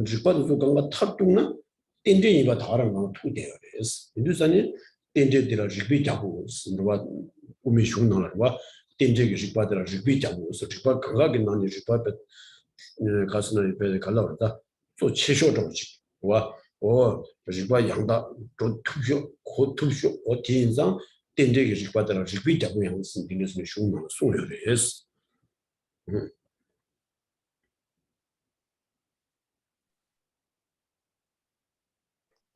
지바도 강가 탑둥나 땡땡이가 다른 거 투대요. 그래서 인도산이 땡땡들아 지비 잡고 스노와 우미 슝나라와 땡땡이 지바들아 지비 잡고 서 지바 강가게 나니 지바 가스나 베 갈라다 또 치쇼 정지. 와 지바 양다 또 투쇼 고 투쇼 어디인상 텐데기 직받아라 직비자고 양슨 딩스는 슈만 소요레스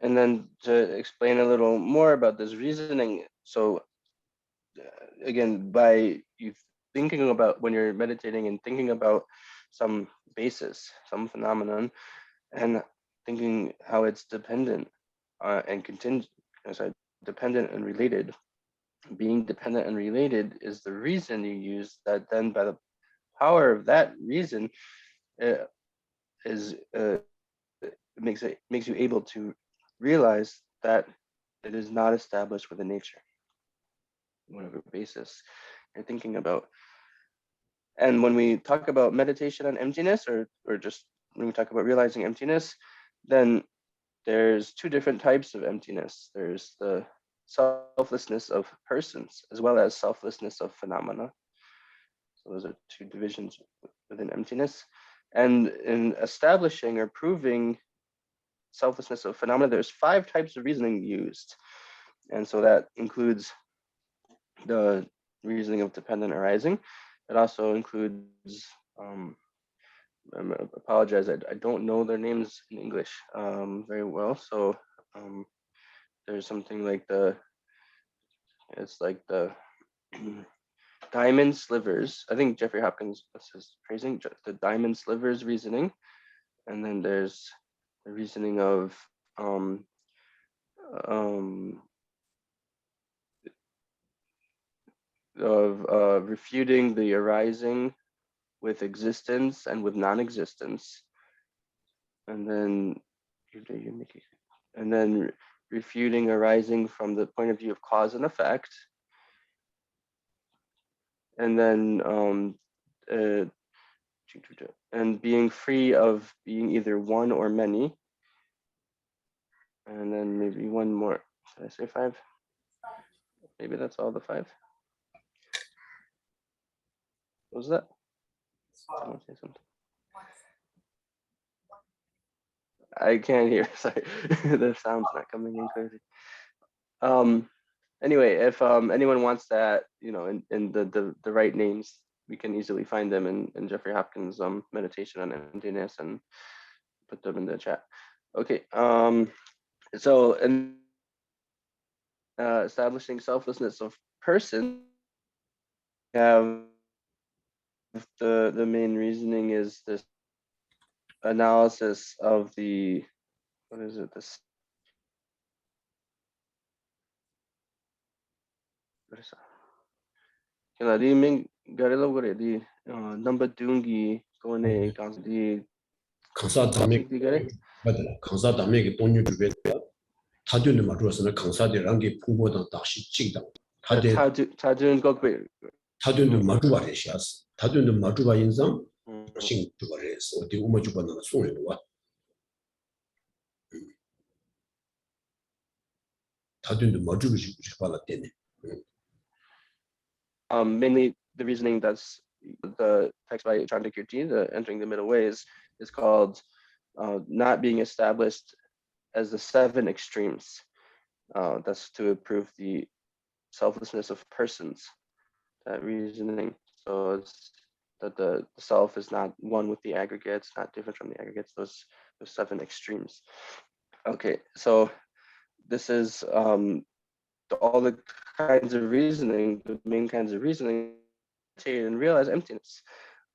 And then to explain a little more about this reasoning, so again, by you thinking about when you're meditating and thinking about some basis, some phenomenon, and thinking how it's dependent and contingent, dependent and related. Being dependent and related is the reason you use that. Then, by the power of that reason, it makes you able to realize that it is not established within nature, whatever basis you're thinking about. And when we talk about meditation on emptiness, or just when we talk about realizing emptiness, then there's two different types of emptiness. There's the selflessness of persons as well as selflessness of phenomena. So those are two divisions within emptiness. And in establishing or proving selflessness of phenomena, there's 5 types of reasoning used. And so that includes the reasoning of dependent arising. It also includes, I apologize, I don't know their names in English very well. So there's something like it's like the diamond slivers. I think Jeffrey Hopkins was his phrasing, the diamond slivers reasoning. And then there's the reasoning of refuting the arising with existence and with non-existence, and then refuting arising from the point of view of cause and effect, and then and being free of being either one or many, and then maybe one more. Did I say 5? Maybe that's all the 5. What was that? Someone say something. I can't hear. Sorry, the sound's not coming in clearly. Anyway, if anyone wants that, in the right names, we can easily find them in Jeffrey Hopkins' meditation on emptiness and put them in the chat. Okay. So in establishing selflessness of person, have the main reasoning is this analysis of the, what is it, this, what is that? The number dungi kone di 강사 담에게 돈유 주베 타드는 마루스는 강사들한테 풍보던 다시 찍다 타준 kokbe 타드는 마루바레시아스 타드는 마루바 인상 신 주바레스 어디 우마 주바는 소리와 타드는 마루비 주바라 때네. Mainly the reasoning that's the text by Chandakirti, the entering the middle ways, is called not being established as the 7 extremes. That's to prove the selflessness of persons, that reasoning. So it's that the self is not one with the aggregates, not different from the aggregates, those 7 extremes. Okay, so this is all the kinds of reasoning, the main kinds of reasoning, and realize emptiness.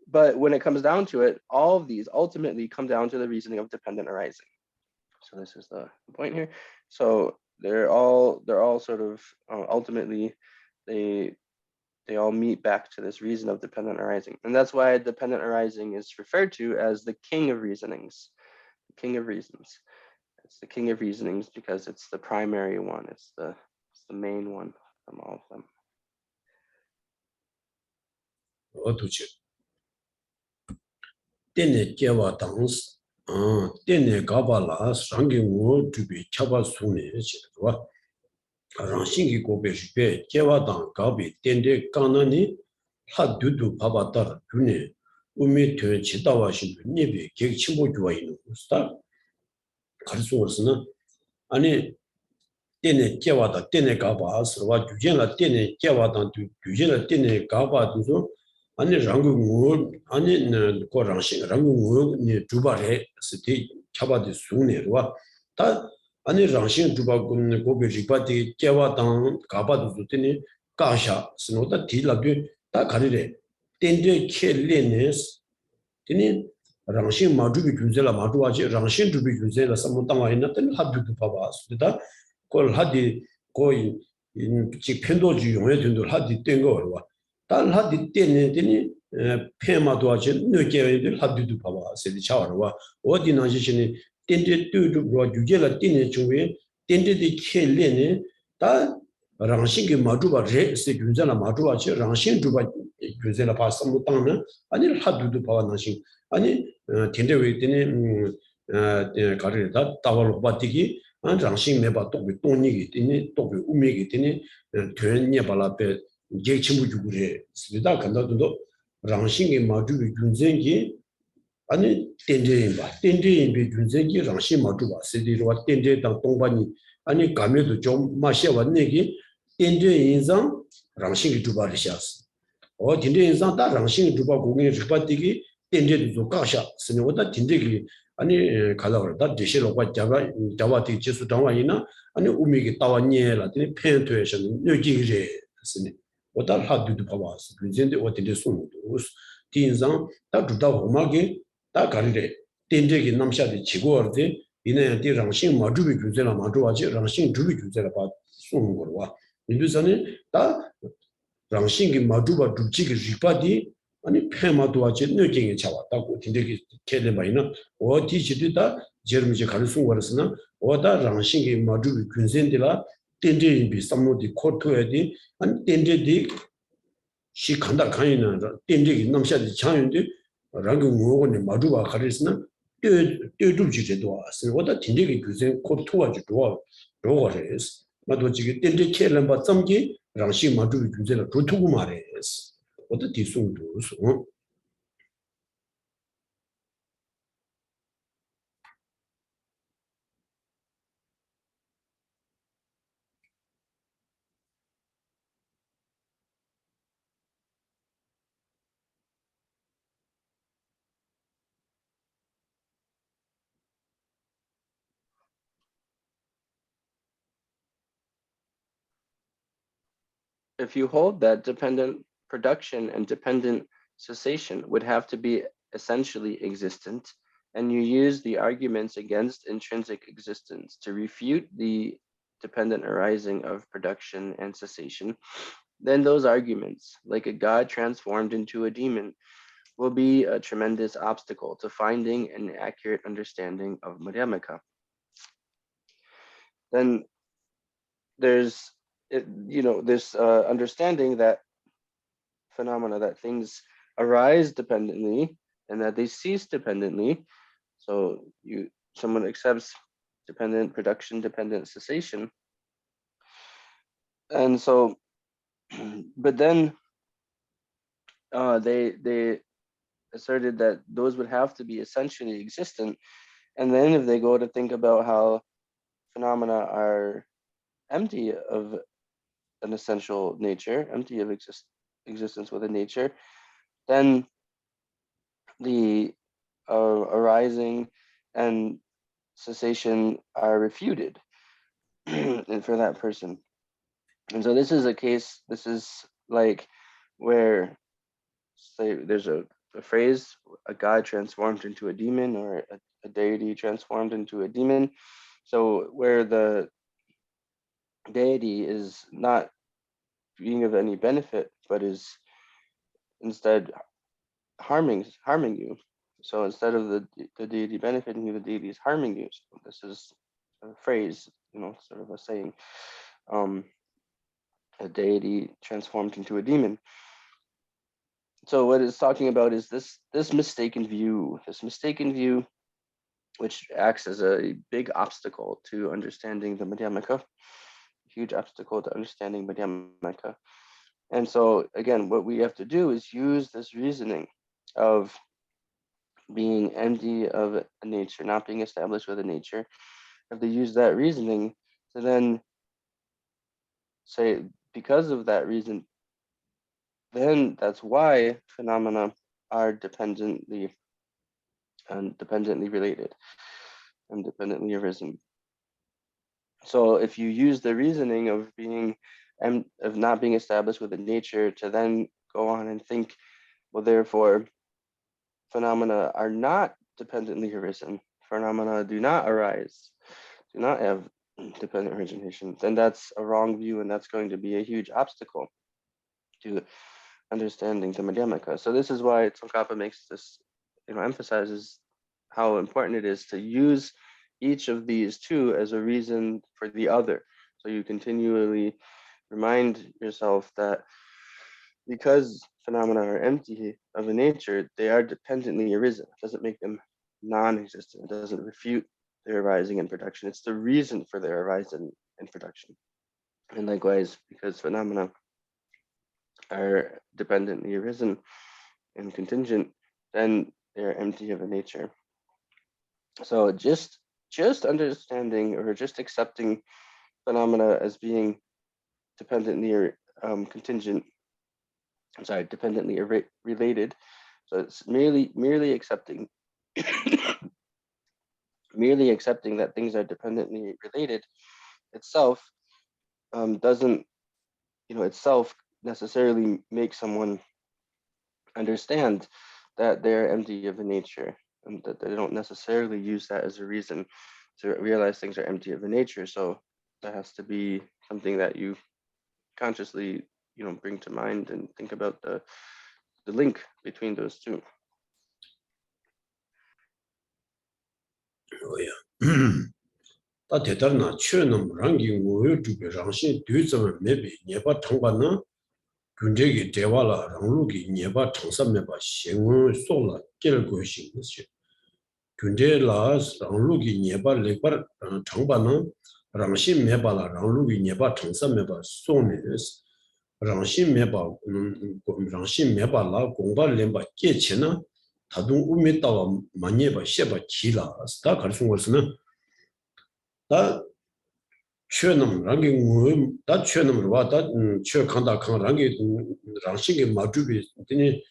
But when it comes down to it, all of these ultimately come down to the reasoning of dependent arising. So this is the point here. So they're all sort of ultimately they all meet back to this reason of dependent arising, and that's why dependent arising is referred to as the king of reasonings, the king of reasons. It's the king of reasonings because it's the primary one. It's the main one from all of them. 어두치 때네 깨와 당스 때네 가발라 상경고 주비 차바 손에 지도와 랑싱기 고베시베 깨와 당 가비 텐데 까나니 하두두 바바다 두네 우미 되 지다와신 니비 객 침보 주와 있는 스타 가르소스는 아니 때네 깨와다 때네 가바스와 주jen라 때네 깨와다 주jen라 때네 가바도 아니 랑고 아니 고랑시 랑고 니 두바레 스티 차바디 수네와 다 아니 랑신 주바 고베 리파티 깨와당 가바도 되니 가샤 스노다 딜라비 다 가리래 텐데 켈레네스 되니 랑신 마주비 군젤라 마주와지 랑신 주비 군젤라 삼모땅와 있는 합주도 봐봐 스다 콜 하디 거의 지 편도지 용해 된도 하디 땡거 와 단 하디 땡네 되니 페마도 하지 느껴야 합주도 봐봐 세디 차와와 어디 나지시니 텐데 뚜르고 주젤라 땡네 중에 텐데디 켈레네 다 랑신게 마주바 레스 군젤라 마주와지 랑신 주바 군젤라 파스모 땅네 아니 하두도 봐봐 나신 아니 텐데 왜 되니 가르다 따발로 바티기 랑신 매바 똑비 똥니기 되니 똑비 우미기 되니 되냐 발라페 제침부 주구래 스다 간다도 랑신게 마주비 군젤기 아니 텐데인비 군젤기 랑신 마주바 세디로와 텐데 땅 동반이 아니 가면도 좀 마셔 왔네기 텐데 인상 랑신기 주바르샤스 텐데 인상 다 랑신기 주바 공에 주바티기 텐데도 가샤 스네오다 텐데기 아니 갈라버다 제시로가 자와티 지수 당와이나 아니 우미기 따와니에라 데 펜트에션 뇌기게 스네 오다 하두도 봐와스 그젠데 어디데 손도 딘상 다 두다 오마게 다 가리래 텐데기 남샤데 지고어데 이내 디랑신 마주비 규제라 마주와지 랑신 주비 규제라 봐 손은 거와 인도선에 다 랑신기 마주바 두치기 리파디 아니 페마도와지 느끼게 잡았다고 tinde기 켈레바이나 어디지다 제르미지 가르송 거르스나 오다 랑신기 마주비 군센들라 텐데비 삼노디 코토에디 아니 텐데디 시 간다 가이나 텐데기 남샤디 창인데 랑고 모고네 마주바 가르스나 떼두지제도 왔어 오다 텐데기 군센 코토와지 도와 로거레스 마도지기 텐데 켈레바 점기 랑신 마주비 군센라 조투고 말레스 어디 송도 If you hold that dependent production and dependent cessation would have to be essentially existent, and you use the arguments against intrinsic existence to refute the dependent arising of production and cessation, then those arguments, like a god transformed into a demon, will be a tremendous obstacle to finding an accurate understanding of Madhyamaka. Then there's this understanding that phenomena, that things arise dependently and that they cease dependently. So someone accepts dependent production, dependent cessation. And so, but then they asserted that those would have to be essentially existent. And then if they go to think about how phenomena are empty of an essential nature, empty of existence within nature, then the arising and cessation are refuted and for that person. And so this is a case, this is like where, say, there's a phrase, a god transformed into a demon, or a deity transformed into a demon. So where the deity is not being of any benefit, but is instead harming you. So instead of the deity benefiting you, the deity is harming you. So this is a phrase, sort of a saying, a deity transformed into a demon. So what it's talking about is this mistaken view, which acts as a big obstacle to understanding the Madhyamaka, huge obstacle to understanding Madhyamaka. And so again, what we have to do is use this reasoning of being empty of a nature, not being established with a nature. We have to use that reasoning to then say, because of that reason, then that's why phenomena are dependently related and dependently arisen. So if you use the reasoning of not being established with the nature to then go on and think, well, therefore phenomena are not dependently arisen, phenomena do not arise, do not have dependent origination, then that's a wrong view, and that's going to be a huge obstacle to understanding the Madhyamaka. So this is why Tsongkhapa makes this, emphasizes how important it is to use each of these two as a reason for the other. So you continually remind yourself that because phenomena are empty of a nature, they are dependently arisen. It doesn't make them non-existent. It doesn't refute their arising in production. It's the reason for their arising in production. And likewise, because phenomena are dependently arisen and contingent, then they're empty of a nature. So just understanding or just accepting phenomena as being dependently or contingent, dependently related. So it's merely accepting merely accepting that things are dependently related itself doesn't itself necessarily make someone understand that they're empty of a nature, and that they don't necessarily use that as a reason to realize things are empty of a nature. So that has to be something that you consciously bring to mind and think about the link between those two. Oh yeah. 다 대단나 최는 랑기 뭐요 주베 랑신 뒤점을 maybe 네바 통과나 군제기 대화라 랑루기 네바 청산매바 생을 쏠라 깰 것이 있지 군제라 랑루기 네바 레바 청바나 랑신 매바라 랑루기 네바 청산매바 쏘네스 랑신 매바 랑신 매바라 공바 렘바 깨치나 다둥 우미다와 만예바 셰바 기라 스타 가르친 것은 다 최놈 랑기 다 최놈으로 와다 최 간다 강 랑기 랑신게 마주비 되니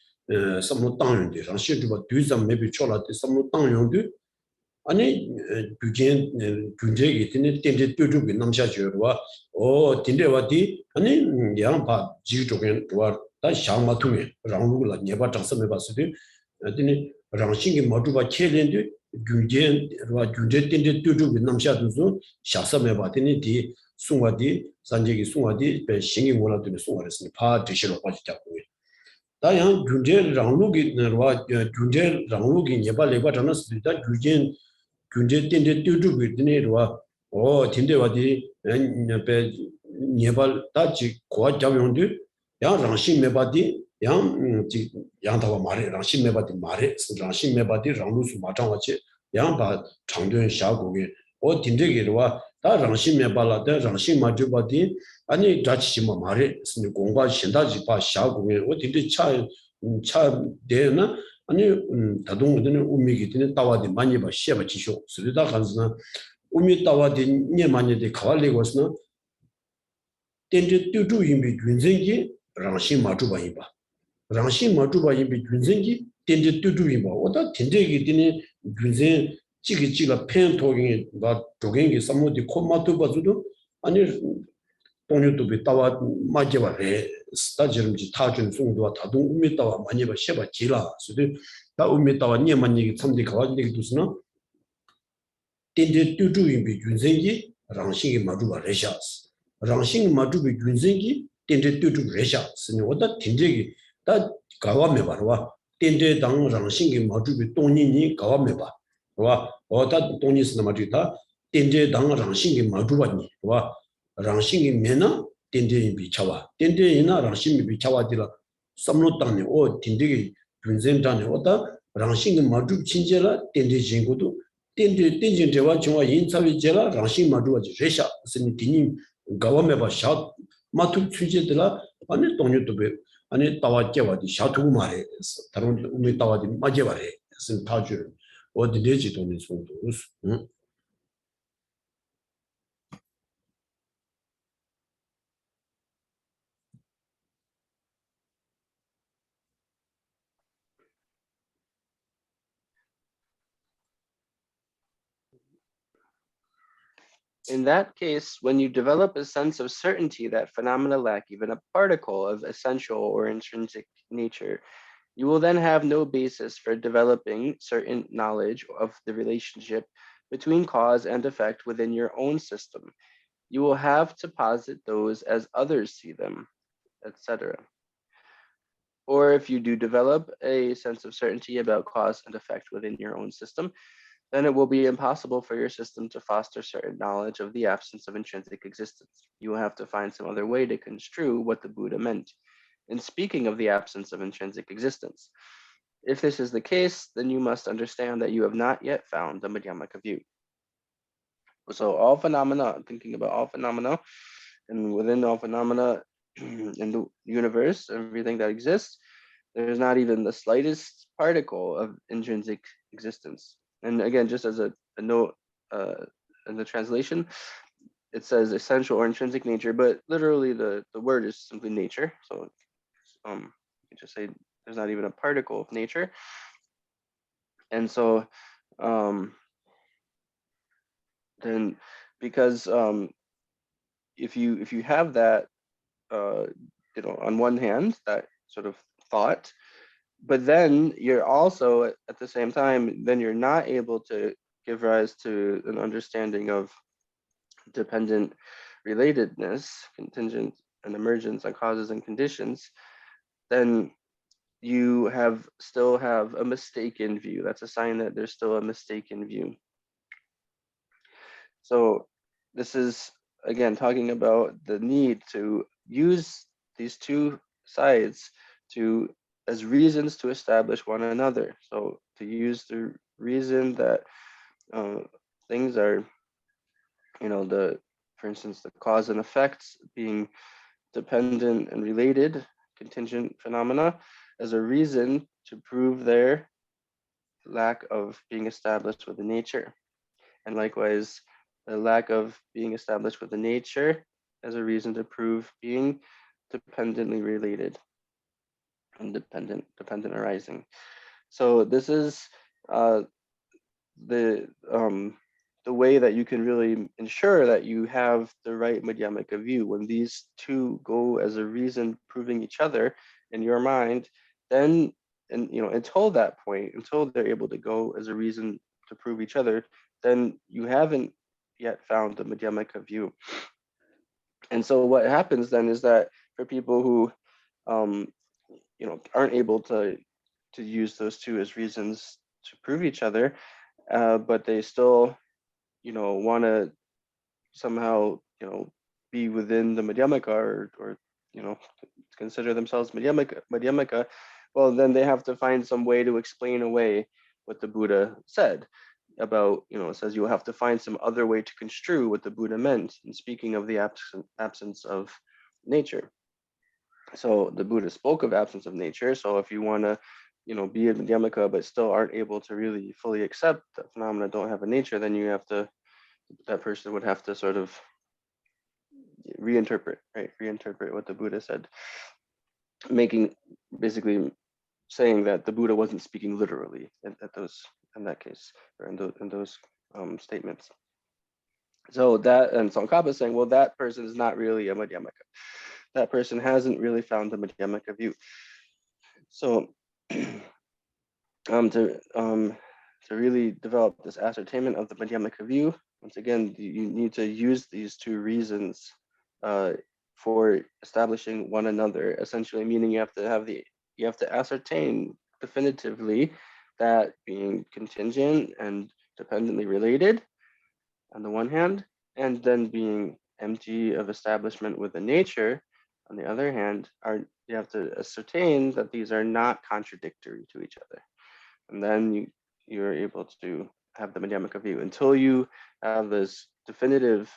섬로 땅인데 랑신도 뒤점 매비 초라데 섬로 땅용도 아니 규제 규제기 되니 텐데 뚜주비 남샤주와 오 텐데와디 아니 양파 지쪽에 와다 샤마투에 랑루라 네바 장섬에 봤을 되니 랑신게 마주바 켈렌데 규제와 규제 텐데 뚜주비 남샤도서 샤섬에 봤더니 디 숭와디 산제기 숭와디 배 신기 몰아드는 숭와랬으니 파 드시러 빠지자고 다양 규제 랑루기 와 규제 랑루기 네바 레바 장나스다 규제 군제 텐데 뚜주비 드네와 오 텐데와디 배 네발 다지 고아 잡용도 양 랑신 메바디 양 양다와 말에 랑신 메바디 말에 랑신 메바디 랑루스 마장와치 양바 장도현 샤고게 오 텐데게와 다 랑신 메발라 다 랑신 마주바디 아니 자치지마 말에 공과 신다지 바 샤고게 오 텐데 차 되나 아니 다동들은 우미기 되는 따와디 많이 봐 시에봐 지쇼 쓰리다 간스나 우미 따와디 nye 많이 돼 가발리고스나 텐데 뚜주 임비 균생기 랑신 마주바 이봐 랑신 마주바 임비 균생기 텐데 뚜주 임바 오다 텐데기 되는 균생 찌기찌가 펜토기 나 조경기 삼모디 코마토 봐주도 아니 동료도 비따와 맞게바래 스타지름지 타준 송도와 다동 우미따와 많이 봐 셔봐 지라 수도 다 우미따와 니만 얘기 참디 가와지기 두스나 텐데 뚜주임비 균생기 랑싱이 마주바 레샤스 랑싱이 마주비 균생기 텐데 뚜주 레샤스니 오다 텐데기 다 가와메 바와 텐데 당 랑싱이 마주비 동니니 가와메 봐 와, 오다 동니스나 마주다 텐데 당 랑싱이 마주바니 와 랑싱이 메나 텐데이 비차와 텐데이나 랑싱이 비차와디라 삼로땅니 오 텐데기 균센장니 오다 랑싱이 마주 친제라 텐데 진고도 텐데 텐진제와 정화 인사비 제라 랑싱 마주와지 레샤 스니 디니 가와메바 샤 마투 추제들라 아니 동료도베 아니 따와제와디 샤투고 말해 다른 우미 따와디 마제바래 스니 타주 어디 내지 돈이 송도 In that case, when you develop a sense of certainty that phenomena lack even a particle of essential or intrinsic nature, you will then have no basis for developing certain knowledge of the relationship between cause and effect within your own system. You will have to posit those as others see them, etc. Or if you do develop a sense of certainty about cause and effect within your own system, then it will be impossible for your system to foster certain knowledge of the absence of intrinsic existence. You will have to find some other way to construe what the Buddha meant in speaking of the absence of intrinsic existence. If this is the case, then you must understand that you have not yet found the Madhyamaka view. So all phenomena, thinking about all phenomena, and within all phenomena in the universe, everything that exists, there's not even the slightest particle of intrinsic existence. And again, just as a note in the translation, it says essential or intrinsic nature, but literally the word is simply nature. So you just say there's not even a particle of nature. And so then because if you have that on one hand, that sort of thought, but then you're also at the same time, then you're not able to give rise to an understanding of dependent relatedness, contingent and emergence on causes and conditions, then you still have a mistaken view. That's a sign that there's still a mistaken view. So this is, again, talking about the need to use these two sides as reasons to establish one another. So to use the reason that things are, for instance, the cause and effects being dependent and related, contingent phenomena, as a reason to prove their lack of being established with the nature. And likewise, the lack of being established with the nature as a reason to prove being dependently related and dependent arising. So this is the way that you can really ensure that you have the right Madhyamaka view. When these two go as a reason proving each other in your mind, then until that point, until they're able to go as a reason to prove each other, then you haven't yet found the Madhyamaka view. And so what happens then is that for people who aren't able to use those two as reasons to prove each other, but they still want to somehow be within the Madhyamaka or consider themselves Madhyamaka, well, then they have to find some way to explain away what the Buddha said about, it says you'll have to find some other way to construe what the Buddha meant in speaking of the absence of nature. So the Buddha spoke of absence of nature. So if you want to, be a Madhyamaka but still aren't able to really fully accept that phenomena don't have a nature, then that person would have to sort of reinterpret what the Buddha said, basically saying that the Buddha wasn't speaking literally in that case, or in those statements. So that, and Tsongkhapa is saying, well, that person is not really a Madhyamaka. That person hasn't really found the Madhyamaka view. So to really develop this ascertainment of the Madhyamaka view, once again, you need to use these two reasons for establishing one another. Essentially, meaning you have to ascertain definitively that being contingent and dependently related on the one hand, and then being empty of establishment with the nature on the other hand, you have to ascertain that these are not contradictory to each other. And then you're able to have the Madhyamaka view. Until you have this definitive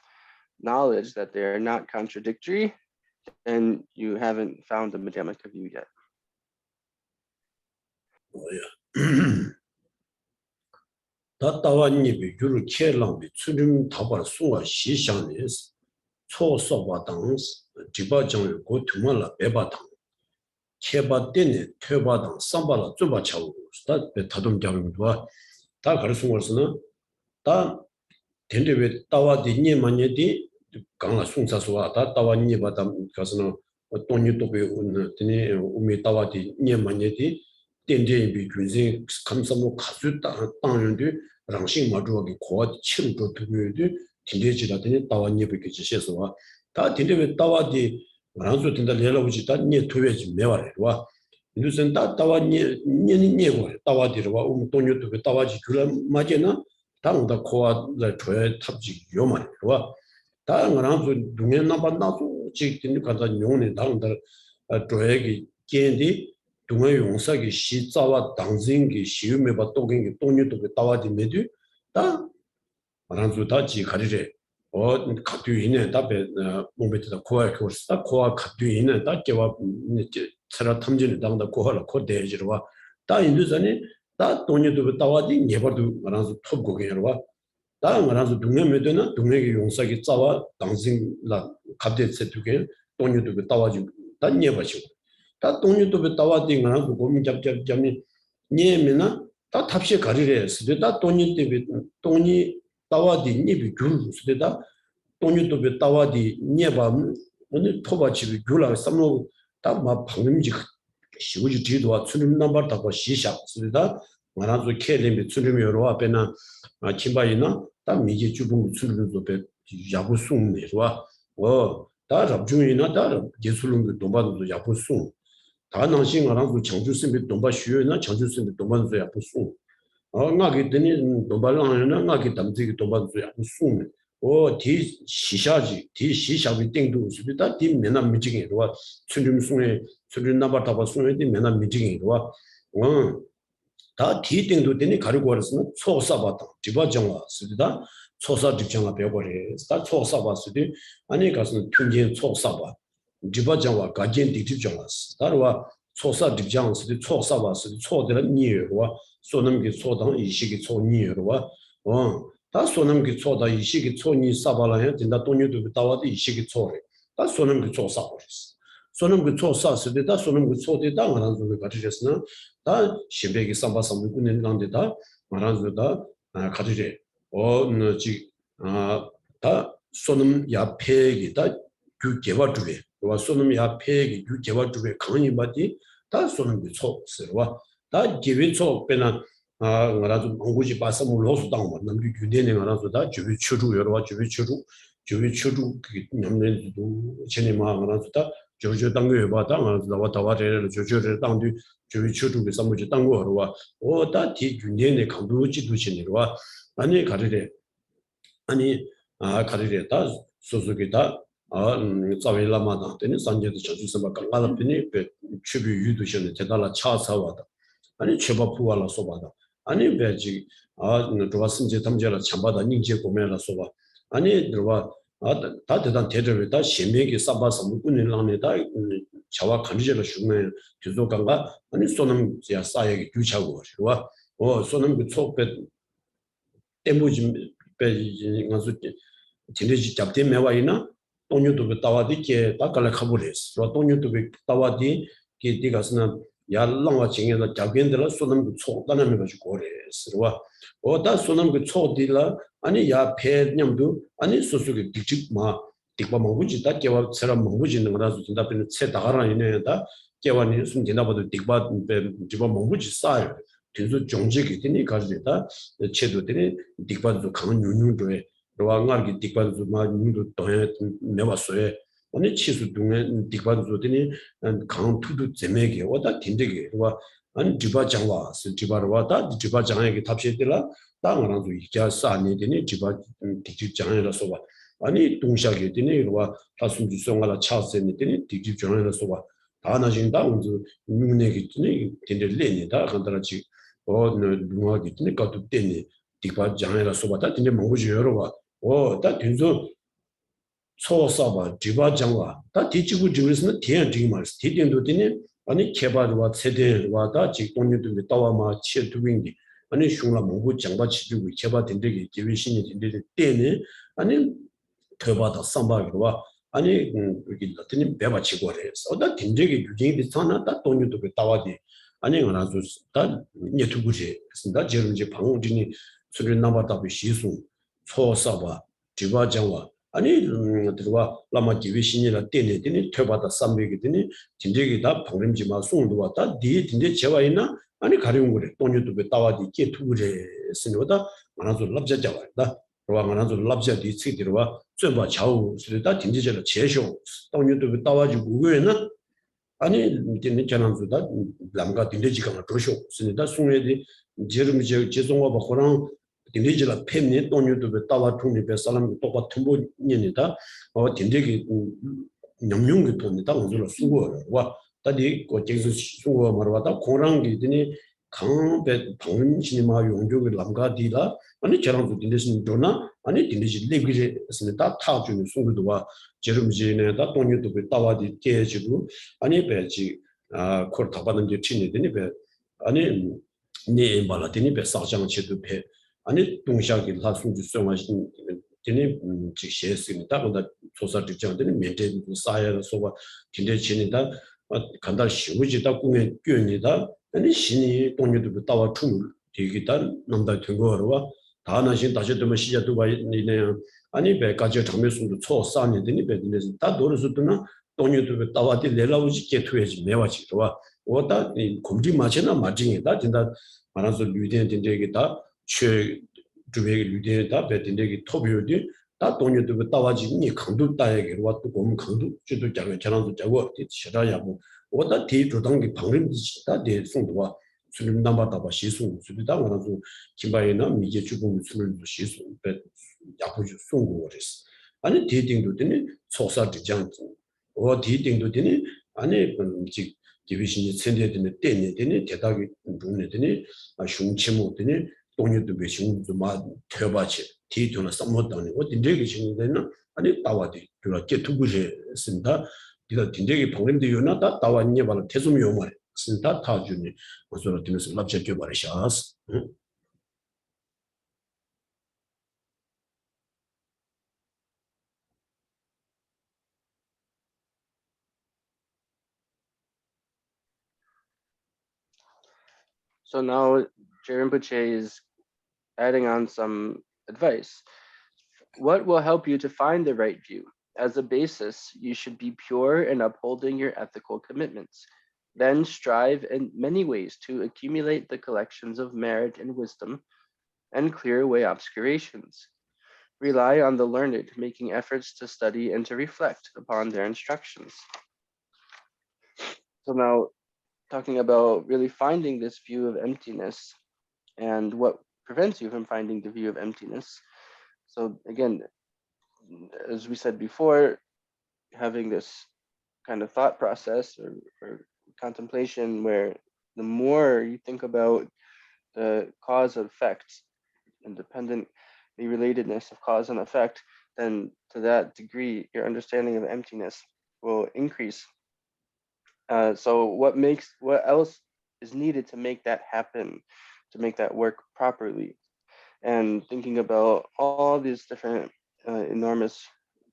knowledge that they are not contradictory, then you haven't found the Madhyamaka view yet. Oh yeah. 다타와니비 유르 켈랑비 추림 다발 수가 시샹네스 초소바당 디바정 고투말라 베바당 체바데네 퇴바당 삼발라 쭈바차우 스타 베타동 장도와 다 가르친 것은 다 덴데베 따와디 니마니디 강라 송사소와 다 따와 니바다 가서는 돈이 또 배우는 드니 우미 따와디 니마니디 덴데비 군진 감사모 가수 땅연디 랑싱 마주하기 고아 치르도 두고도 딘데지라더니 따와 니베게 지셔서와 다 딘데베 따와디 랑소 딘다 레라우지 다 니토베지 메와레와 인도선 다 따와 니고 따와디르와 우 돈요도 따와지 줄라 마제나 당다 코아를 줘야 탑지 요만이와 다른 동네 나반나도 지금 가다 용네 당다 줘야기 겐디 동네 용사기 시자와 당진기 시유메바 또긴기 돈유도 따와디 메디 다 말한주 다지 가리래 가도 있네 답에 몸에다 코아 코스다 코아 가도 있네 다 개와 차라 탐진이 당다 코하라 코데지르와 다 인도전에 다 돈유도 따와디 네버도 말한주 톱고게르와 다 말한주 동네 메드나 동네기 용사기 짜와 당진라 갑데세 두게 돈유도 따와지 다 네버지 다 돈유도 따와디 말한주 고민 잡잡잡니 네메나 다 탑시 가리래 스데다 돈이 따와디 니비 귤 스데다 돈유도 따와디 네바 오늘 토바치비 귤라 삼로 다마 방금지 시우지 뒤도와 출림 넘버 타고 시작 스데다 말아서 캐림이 출림이 여러 앞에나 김바이나 다 미제 주분 출림도 배 야부송네와 다 잡중이나 다 예술론도 동반도 야부송 다 나신 거랑도 창조심이 동바 쉬어나 창조심이 동반도 야부송 나게 되니 동발랑이나 나게 담지기 동반도 야부송 디 시샤지 디 시샤비 땡도 수비다 디 메나 미징이로와 출림송에 출림 넘버 타고 송에 디 메나 미징이로와 다 디땡도 되니 가르고 왔으면 초사바다 디바정화 쓰다 초사 직장아 배워버려 다 초사바스디 아니 가서 튕긴 초사바 디바정화 가진 디디정화 다르와 초사 직장 쓰디 초사바스디 초들은 니여와 소놈기 초당 이식이 초니여와 다 소놈기 초다 이식이 초니 사발라야 된다 돈유도 따와도 이식이 초래 다 소놈기 초사버렸어 소놈기 초사스디 다 소놈기 초대다 하는 소리 가르쳤으나 다 신백이 삼바삼을 꾸는데 말하는데 가지래 다 소놈 야폐기 다 규개와 두개 와 소놈 야폐기 규개와 두개 강이 받이 다 소놈이 초스와 다 기회초 빼나 말아도 망고지 바sam을 로스 당고 남기 규대는 알아서 다 주비 추루 여러 주비 추루 그 남는도 제네마 알아서 다 조조 당고 봐다 알아서 나와 와래를 조조를 당도 주위 추루게 삼무지 당고 하러와 다 뒤균내의 강도지도 지내와 아니 가르래 아니 가르래 다 소소기다 자벨라마다 되는 산제도 저주서가 강가다더니 추비 유도션에 대달라 차사와다 아니 최바푸와라 소바다 아니 배지 들어왔음제 담제라 참바다 닝제 고매라 소바 아니 들어와 다 대단 대접에다 신명기 싸바서 묶는 랑에다 자와 간지를 주면 교도관과 아니 소는 제 싸야기 규차고 와 소는 그 초배 때무지 배지 가서 진리지 잡대 매와이나 돈유도 따와디게 다깔 가버렸어 돈유도 따와디 게 디가스나 야랑와 징에다 잡견들 소는 그 초단하면 가지고 그랬어 다 소는 그 초디라 아니 야 폐념도 아니 소소게 딕직마 딕바 먹부지 다 개와 사람 먹부지 있는 거라서 진짜 bên 체 다가라 이내다 개와니 숨 지나봐도 딕바 집어 먹부지 싸요 뒤도 정직이 되니 가지다 체도 되니 딕바도 강한 윤윤도에 로왕알기 딕바도 마 윤도 도에 내왔어요 아니 치수 동에 딕바도 되니 강 투도 제매게 왔다 딘데게 와 아니 디바 장와 디바로 왔다 디바 장에게 답시들라 땅으로도 이자 싸니 되니 디바 딕직 장에라서 와 아니 동샤게 되니 와 다순주 송하라 차세니 되니 딕직 장에라서 와 다나진다 운주 눈내기 되니 딘데레니다 간다라지 누가기 되니 가도 되니 디바 장에라서 왔다 딘데 먹으지 여러 와다 딘소 초사바 디바 장와 다 디지구 지구에서는 대한 되게 말스 디딘도 되니 아니 개발과 세대와다 직동료들 따와마 치두빙기 아니 흉라 먹고 장바 치주고 개발된데게 기회신이 된데 때네 아니 더바다 삼바기와 아니 여기 같은 배바 치고 그래서 다 된데게 유진이 비슷하나 다 돈유도 따와디 아니 그나서 다 네트구지 그래서 제르지 방우진이 수련 남았다 비시수 초사와 디바장와 아니 들어와 라마 기비신이라 때네 되니 퇴바다 삼백이 되니 진짜기 다 방림지마 송도 왔다 디 진짜 제와 있나 아니 가려운 거래 돈유도 배 따와디 게 투그레 스노다 만아서 랍자 잡아다 그와 만아서 랍자 디 치디로와 쩨바 좌우 스르다 진짜로 제쇼 돈유도 배 따와지 고거에나 아니 이제 전환수다 남가 딘데지가 도쇼 스니다 송에디 제르미 제송와 바코랑 딘데지라 팸니 돈유도 따와 통리베 사람 똑바 tum보년이다 딘데기 냠용기 돈이다 오늘 수고와 다디 고제수 수고 말와다 고랑기 드니 강배 방신이마 용족을 남가디라 아니 저랑도 딘데신 도나 아니 딘데지 레기제 스니다 타주는 송도와 제르미제네다 돈유도 따와디 깨지고 아니 배지 콜 타바는 게 치니더니 배 아니 네 발라더니 배 사장치도 배 아니 동샤기 라순주 소마신 되니 직시했습니다. 근데 조사 직전에 멘테도 사야로 소바 진짜 치니다 간다 쉬우지다 꿈에 끼니다 아니 신이 동료도 따와 춤 되기다 남다 된 거로 다나신 다시 되면 시작도 봐이네 아니 배까지 장면순도 초산이 되니 배들에서 다 노릇으로나 돈유도 따와디 레라우지 게투에지 매와지 좋아 오다 이 곰지 마치나 마징이다 진짜 말아서 류된 된데기다 최 주베기 류된다 배된데기 토비오디 다 돈유도 따와지 니 강도 따에게 와또 곰 강도 주도 자고 전화도 자고 싫어야 뭐 오다 디 조당기 방림지다 대 송도와 수능 남바다바 시송 수비다 원하고 김바이나 미제 주공 수능 시송 배 야부주 송고레스 아니 디딩도 되니 소사디장 디딩도 되니 아니 즉 디비신이 천대되는 때에 되니 대답이 눈에 되니 흉치모 되니 동료도 배신도 마 퇴바치 디도나 삼모다니 어디 내게 신되는 아니 따와디 그렇게 두고제 쓴다 네가 딘데기 방림도 요나다 따와니 발 태좀 요말 쓴다 타주니 어서 되면서 납작해 버리샤스 So now Rinpoche is adding on some advice. What will help you to find the right view? As a basis, you should be pure in upholding your ethical commitments. Then strive in many ways to accumulate the collections of merit and wisdom and clear away obscurations. Rely on the learned, making efforts to study and to reflect upon their instructions. So now, talking about really finding this view of emptiness and what prevents you from finding the view of emptiness. So again, as we said before, having this kind of thought process or contemplation where the more you think about the cause and effect, independent, the relatedness of cause and effect, then to that degree, your understanding of emptiness will increase. So what else is needed to make that happen, to make that work properly? And thinking about all these different enormous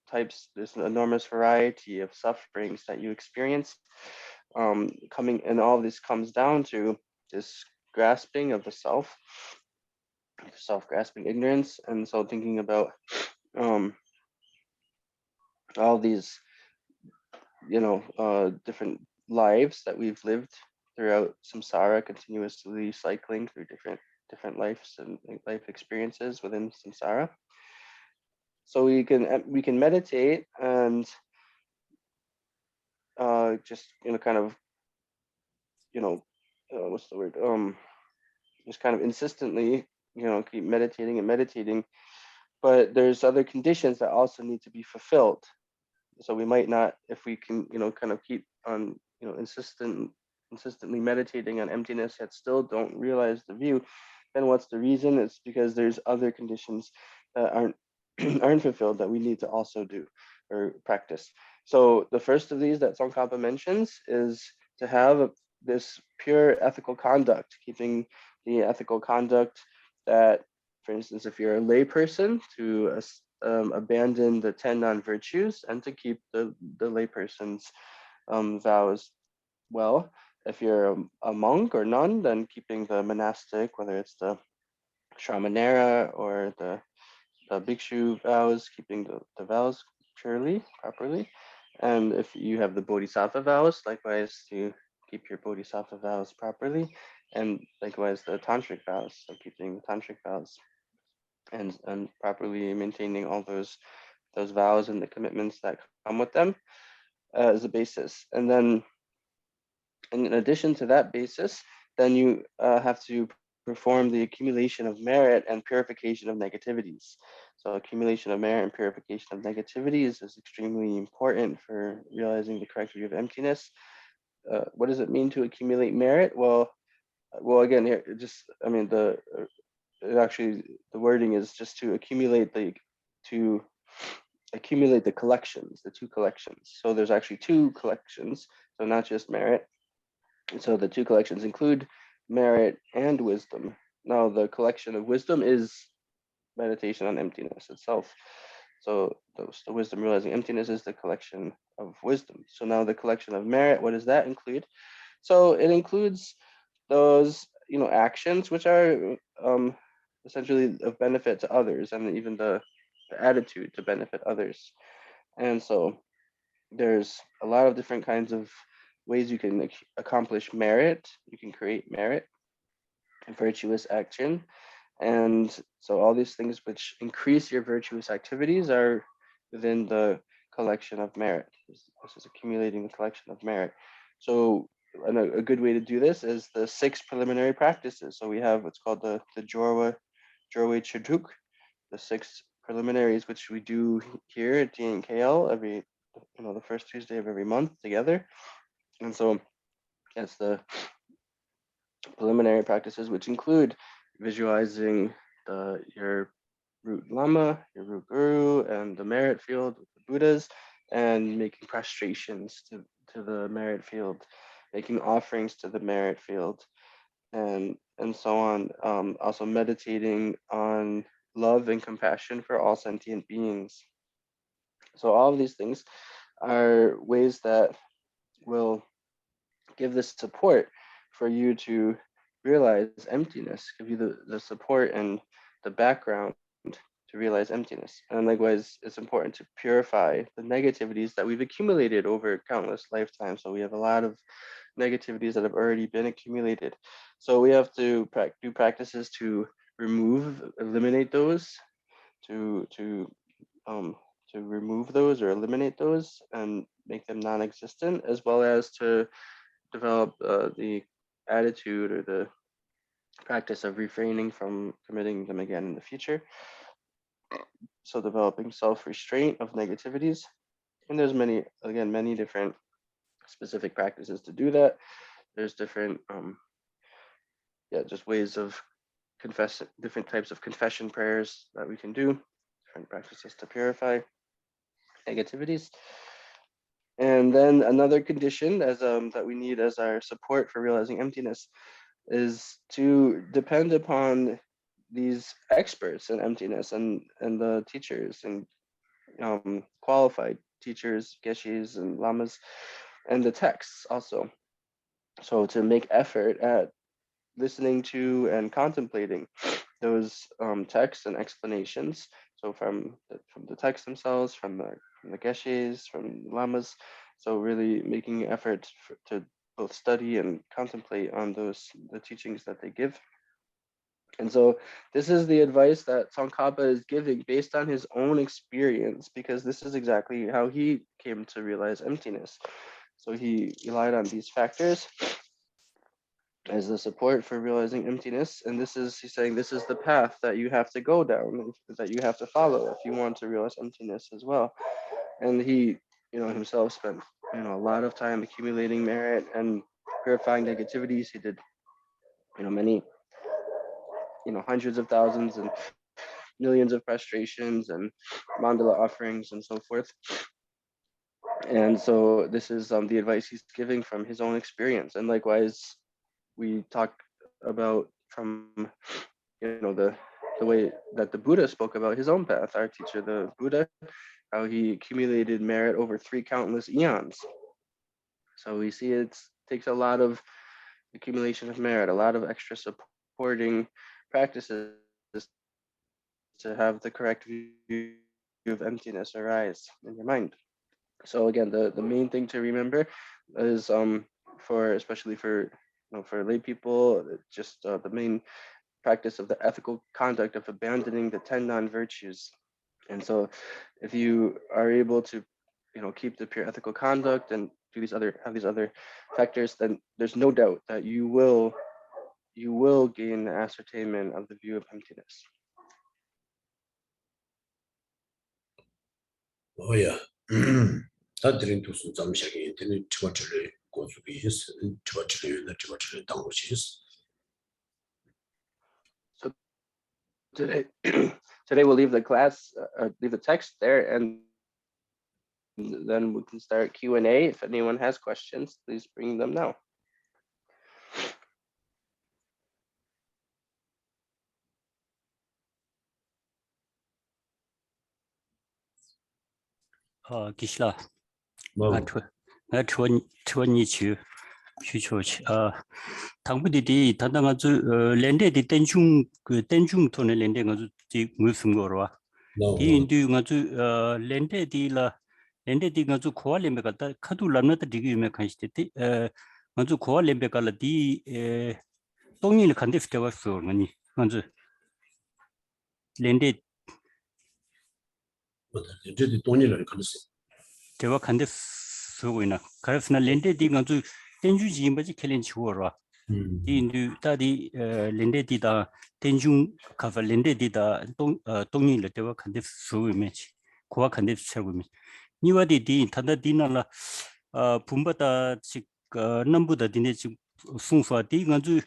types, this enormous variety of sufferings that you experience, and all this comes down to this grasping of the self-grasping ignorance. And so thinking about all these, different lives that we've lived throughout samsara, continuously cycling through different lives and life experiences within samsara. So we can meditate and just kind of what's the word just kind of insistently keep meditating and meditating, but there's other conditions that also need to be fulfilled. So we might not, if we can kind of keep on insistently meditating on emptiness yet still don't realize the view, then what's the reason? It's because there's other conditions that aren't aren't fulfilled that we need to also do or practice. So the first of these that Tsongkhapa mentions is to have this pure ethical conduct, keeping the ethical conduct that, for instance, if you're a lay person, to abandon the 10 non-virtues and to keep the lay person's vows well. If you're a monk or nun, then keeping the monastic, whether it's the Shramanera or the bhikshu vows, keeping the vows properly. And if you have the bodhisattva vows, likewise to keep your bodhisattva vows properly. And likewise the tantric vows, so keeping the tantric vows and properly maintaining all those vows and the commitments that come with them as a basis. And then in addition to that basis, then you have to perform the accumulation of merit and purification of negativities. So accumulation of merit and purification of negativities is extremely important for realizing the correct view of emptiness. What does it mean to accumulate merit? Well, again, here, just I mean actually the wording is just to accumulate the collections, the two collections. So there's actually two collections, so not just merit. So the two collections include merit and wisdom. Now the collection of wisdom is meditation on emptiness itself. So the wisdom realizing emptiness is the collection of wisdom. So now the collection of merit, what does that include? So it includes those actions which are essentially of benefit to others, and even the attitude to benefit others. And so there's a lot of different kinds of ways you can accomplish merit. You can create merit, virtuous action. And so all these things which increase your virtuous activities are within the collection of merit. This is accumulating the collection of merit. So a good way to do this is the 6 preliminary practices. So we have what's called the Jorwe Cheduk, the 6 preliminaries, which we do here at DNKL every the first Tuesday of every month together. And so that's the preliminary practices, which include visualizing your root lama, your root guru, and the merit field with the Buddhas, and making prostrations to the merit field, making offerings to the merit field, and so on. Also meditating on love and compassion for all sentient beings. So all of these things are ways that will give this support for you to realize emptiness, give you the support and the background to realize emptiness. And likewise, it's important to purify the negativities that we've accumulated over countless lifetimes. So we have a lot of negativities that have already been accumulated. So we have to do practices to eliminate those, to remove those or eliminate those and make them non-existent, as well as to develop the attitude or the practice of refraining from committing them again in the future. So developing self-restraint of negativities. And there's many different specific practices to do that. There's different, just ways of different types of confession prayers that we can do, different practices to purify negativities. And then another condition as that we need as our support for realizing emptiness is to depend upon these experts in emptiness and the teachers and qualified teachers, geshes and lamas, and the texts also. So to make effort at listening to and contemplating those texts and explanations. So from the texts themselves, from the geshes, from lamas. So really making effort to both study and contemplate on the teachings that they give. And so this is the advice that Tsongkhapa is giving based on his own experience, because this is exactly how he came to realize emptiness. So he relied on these factors as the support for realizing emptiness. And he's saying, this is the path that you have to go down, that you have to follow if you want to realize emptiness as well. And he, himself spent, a lot of time accumulating merit and purifying negativities. He did, many, hundreds of thousands and millions of prostrations and mandala offerings and so forth. And so this is the advice he's giving from his own experience. And likewise, we talk about from the way that the Buddha spoke about his own path, our teacher, the Buddha, how he accumulated merit over 3 countless eons. So we see it takes a lot of accumulation of merit, a lot of extra supporting practices to to have the correct view of emptiness arise in your mind. So again, the main thing to remember is especially for for lay people, just the main practice of the ethical conduct of abandoning the 10 non-virtues. And so if you are able to keep the pure ethical conduct and have these other factors, then there's no doubt that you will gain the ascertainment of the view of emptiness. Oh yeah. 다들은 무슨 잠시하게 인터넷 추가처를 고수비스 추가처를 당고시스. So today we'll leave the class, leave the text there, and then we can start Q&A. If anyone has questions, please bring them now. Geshe, 당부디디 단당아주 렌데디 땡중 그 땡중 돈의 렌데 가주 지 무슨 거로 디인디 가주 렌데디 가주 코알렘베 갔다 카두람나다 디기 유메 칸시티 가주 코알렘베 갈라 디 동일 간데 스테와스 거니 가주 렌데 렌데디 동일을 간스 대화 간데 쓰고이나 가르스나 렌데디 가주 땡주지 임바지 켈렌치 워라 인도 다디 렌데디다 땡중 카바 렌데디다 동일을 대화 간데 쓰고이메치 고아 간데 쓰고이메 니와디디 타다디나라 분바다 직 남부다 디네 직 숭수아디 가주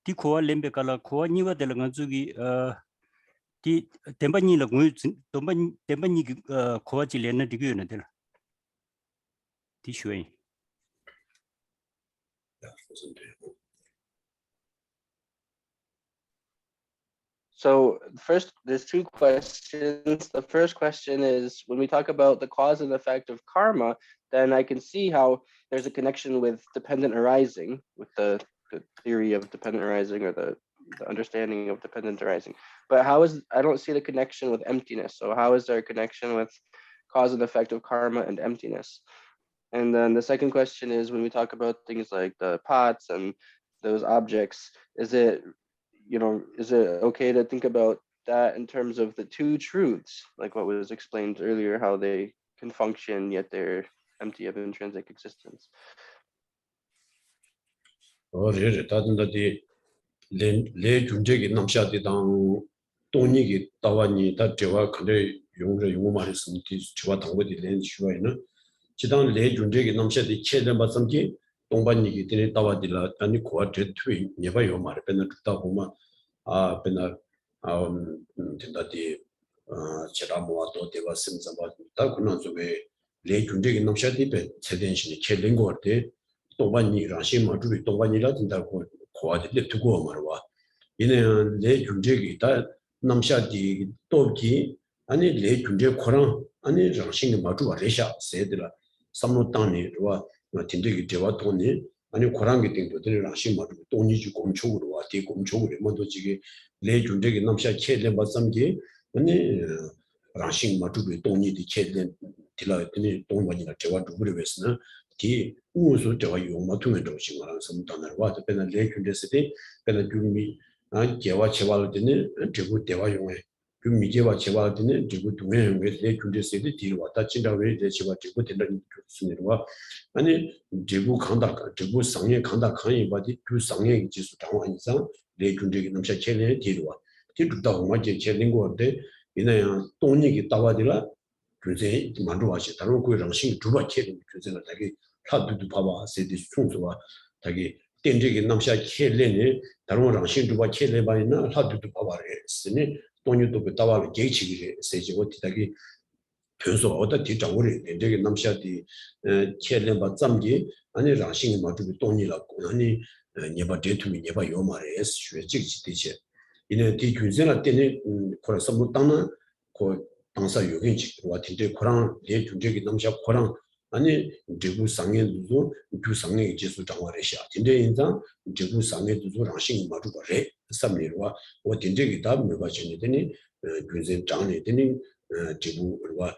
디 고아 렘베칼라 고아 니와델 가주기 디 템바니라 고 템바니 고아 질레나 디고요나델 디슈에 So first, there's two questions. The first question is, when we talk about the cause and effect of karma, then I can see how there's a connection with dependent arising, with the theory of dependent arising, or the understanding of dependent arising. But I don't see the connection with emptiness. So how is there a connection with cause and effect of karma and emptiness? And then the second question is, when we talk about things like the pots and those objects, is it okay to think about that in terms of the two truths, like what was explained earlier, how they can function yet they're empty of intrinsic existence? 네, 다든다디 레 준적이 남샤디당 돈이기 따와니 다 제와 그래 용어 말했으면 지와 당고디 렌 슈와이나 지당 레 준적이 남샤디 체된 받sam기 동반이기 되네 따와디라 아니 고아트 트위 네바요 말에 배는 듣다 보면 배나 된다디 제라모와도 대와 심자바 다 그런 속에 레 준적이 남샤디 배 체된신이 체된 거 같아 동반이 라시 마주리 동반이라 된다고 고아들 두고 말와 이는 내 준적이 다 남샤디 또기 아니 내 준적 코랑 아니 라싱이 마주와 레샤 세들라 삼노땅니와 팀들이 대화 돈이 아니 고랑게 땡도들 라싱 마주 돈이지 공촉으로 와 대 공촉으로 뭐도 지게 내 준적이 남샤 체된 받sam기 아니 라싱 마주리 돈이디 체된 딜라더니 돈반이나 대화 두고를 했으나 디 우수 저와 용마 통해 정신 말하는 섬단을 와서 배는 레균데스데 배는 준비 개와 제와를 되는 제부 대화 용에 준비 개와 제와를 되는 제부 동해 용에 레균데스데 뒤로 왔다 진다 왜 제와 제부 된다는 순으로와 아니 제부 강다 제부 상해 강다 강이 바디 그 상해 지수 당원 이상 레균데기 넘쳐 체내 뒤로 와 뒤로다 오마제 체는 거인데 이내야 돈이 따와들라 그제 만들어와시 다른 거랑 신 두바 체는 그제가 되게 하두두 봐봐 세디 총수와 되게 땡적이 남샤 체레네 다른 거랑 신 두바 체레 바이나 하두두 봐봐래 쓰니 돈이도 그 따와를 계치기 세지고 되게 변소 어디 뒤장으로 땡적이 남샤디 체레 바 잠기 아니 라싱이 마주비 돈이라고 아니 네바 데투미 네바 요마레 슈에직지 되체 이네 뒤균세나 때네 코라서 못 당나 고 당사 요긴지 와틴데 코랑 내 준적이 남샤 코랑 아니 제부 상해도 두 상해 지수 장화래샤 근데 인자 제부 상해도 라싱 마주거래 삼리와 어 딘제기 다음 메바전이 되니 군생 장이 되니 지부와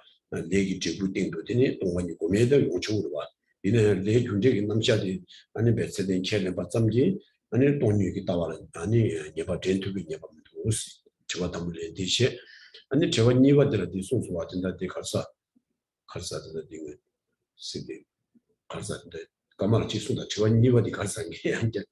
내기 지부 땡도 되니 동원이 고매도 용충으로 와 이는 내 군제기 남샤디 아니 베세된 켈레 받zam지 아니 돈이 따와라 아니 예바 덴투비 예바 무스 저와 담을 대시 아니 저와 니와들한테 소소와 된다데 갈사들 되는 시대 갈사인데 가만히 지수다 저와 니와디 갈상이 이제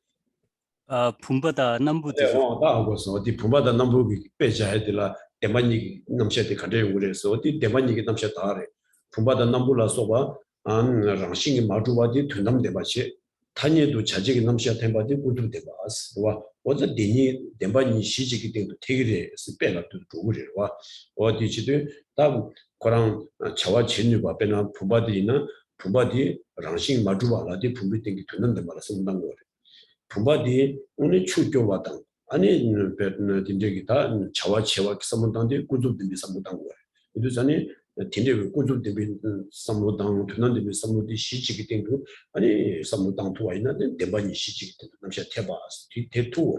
분바다 남부도 다 하고서 어디 부마다 남북이 빼자야 되라 대만이 남셔대 가려 그래서 어디 대만이 남셔 다래 부마다 남불라서 봐안 랑싱이 마주바디 둔남대 바시 탄예도 자직이 남셔 템바디 우두 대바스 와 어제 대니 대만이 시직이 된도 되게 빼가 또 그래와 어디 지도 다 거랑 자와 진유바 빼나 부바디나 부바디 랑싱 마주바라디 부비 된게 둔남대 말아서 문단 거래 부바디 오늘 추교와당 아니 딘데기 다 자와 체와 삼모당데 꾸준히 삼모당 거야. 이도전에 딘데 꾸준히 삼모당 두는데 삼모디 시직이 된거 아니 삼모당 도와 있는데 대반이 시직이 된 남자 태바스 대투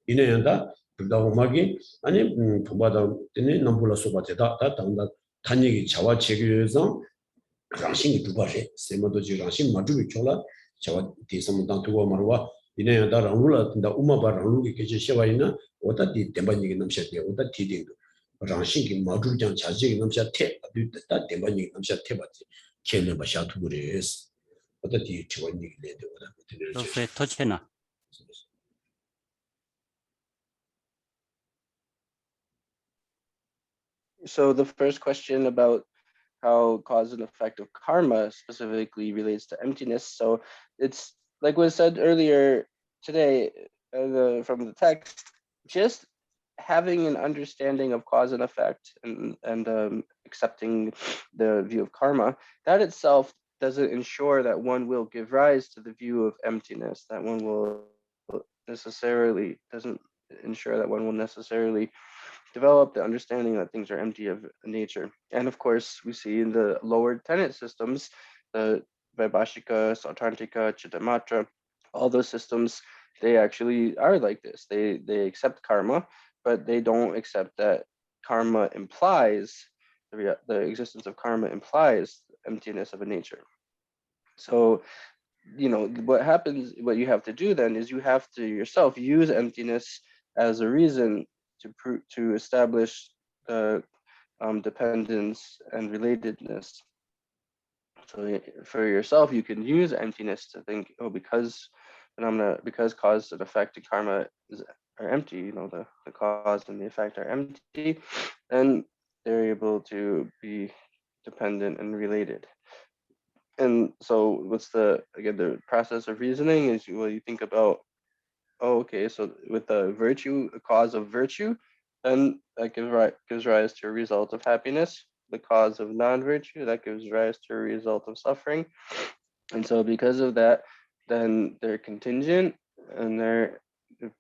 이내한다 불다오마기 아니 부바다 때문에 남불라소바테다 다 당다 단얘기 자와 체교에서 랑싱이 두바래 세모도지 랑싱 마주비 졸라 자와 대삼모당 두고 말와 이내야 다 랑루라 다 우마바 랑루기 계제 셔와이나 오다디 덴바니기 남샤데 오다 티딩도 랑싱기 마주장 자지기 남샤테 다 덴바니기 남샤테 바지 켈레 바샤투 그레스 오다디 티원니기 레데 오다 그래서 터치나 So the first question about how cause and effect of karma specifically relates to emptiness. So it's like was said earlier today from the text, just having an understanding of cause and effect and accepting the view of karma, that itself doesn't ensure that one will give rise to the view of emptiness, that one will necessarily doesn't ensure that one will necessarily develop the understanding that things are empty of nature. And of course, we see in the lower tenet systems, the Vaibhashika, Sautrantika, Chittamatra, all those systems, they actually are like this. They accept karma, but they don't accept that karma implies, the existence of karma implies emptiness of a nature. So, you know, what happens, what you have to do then is you have to yourself use emptiness as a reason to establish dependence and relatedness. So for yourself, you can use emptiness to think, oh, because cause and effect and karma are empty, you know, the cause and the effect are empty, then they're able to be dependent and related. And so what's the process of reasoning is, well, you think about, oh, okay, so with the virtue, a cause of virtue, then that gives rise to a result of happiness. The cause of non-virtue, that gives rise to a result of suffering. And so because of that, then they're contingent, and they're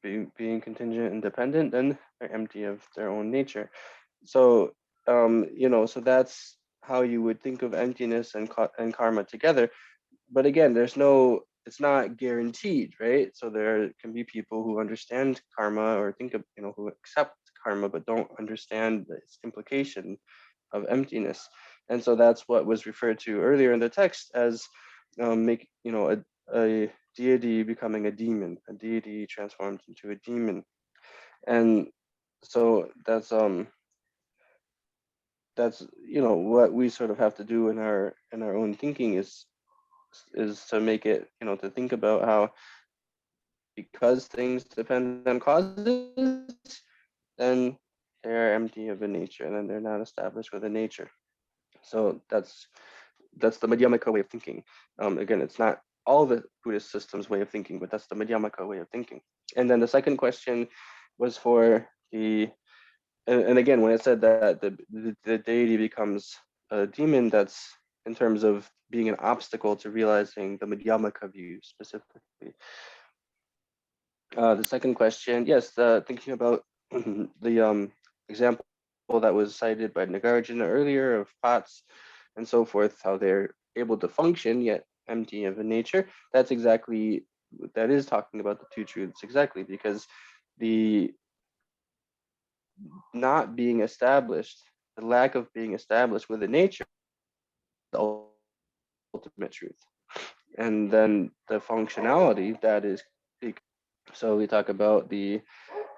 being contingent and dependent, then they're empty of their own nature. So, you know, so that's how you would think of emptiness and karma together. But again, it's not guaranteed, right? So there can be people who understand karma or think of, you know, who accept karma, but don't understand its implication of emptiness. And so that's what was referred to earlier in the text as a deity becoming a demon, a deity transformed into a demon. And so that's you know, what we sort of have to do in our own thinking is to make it, you know, to think about how, because things depend on causes, then they are empty of a nature, and then they're not established with a nature. So that's the Madhyamaka way of thinking. Again, it's not all the Buddhist systems' way of thinking, but that's the Madhyamaka way of thinking. And then the second question was for the, and again, when it said that the deity becomes a demon, that's in terms of being an obstacle to realizing the Madhyamaka view specifically. The second question, yes, thinking about the example that was cited by Nagarjuna earlier of pots and so forth, how they're able to function yet empty of a nature. That is talking about the two truths exactly, because the not being established, the lack of being established within nature, the ultimate truth. And then the functionality that is, so we talk about the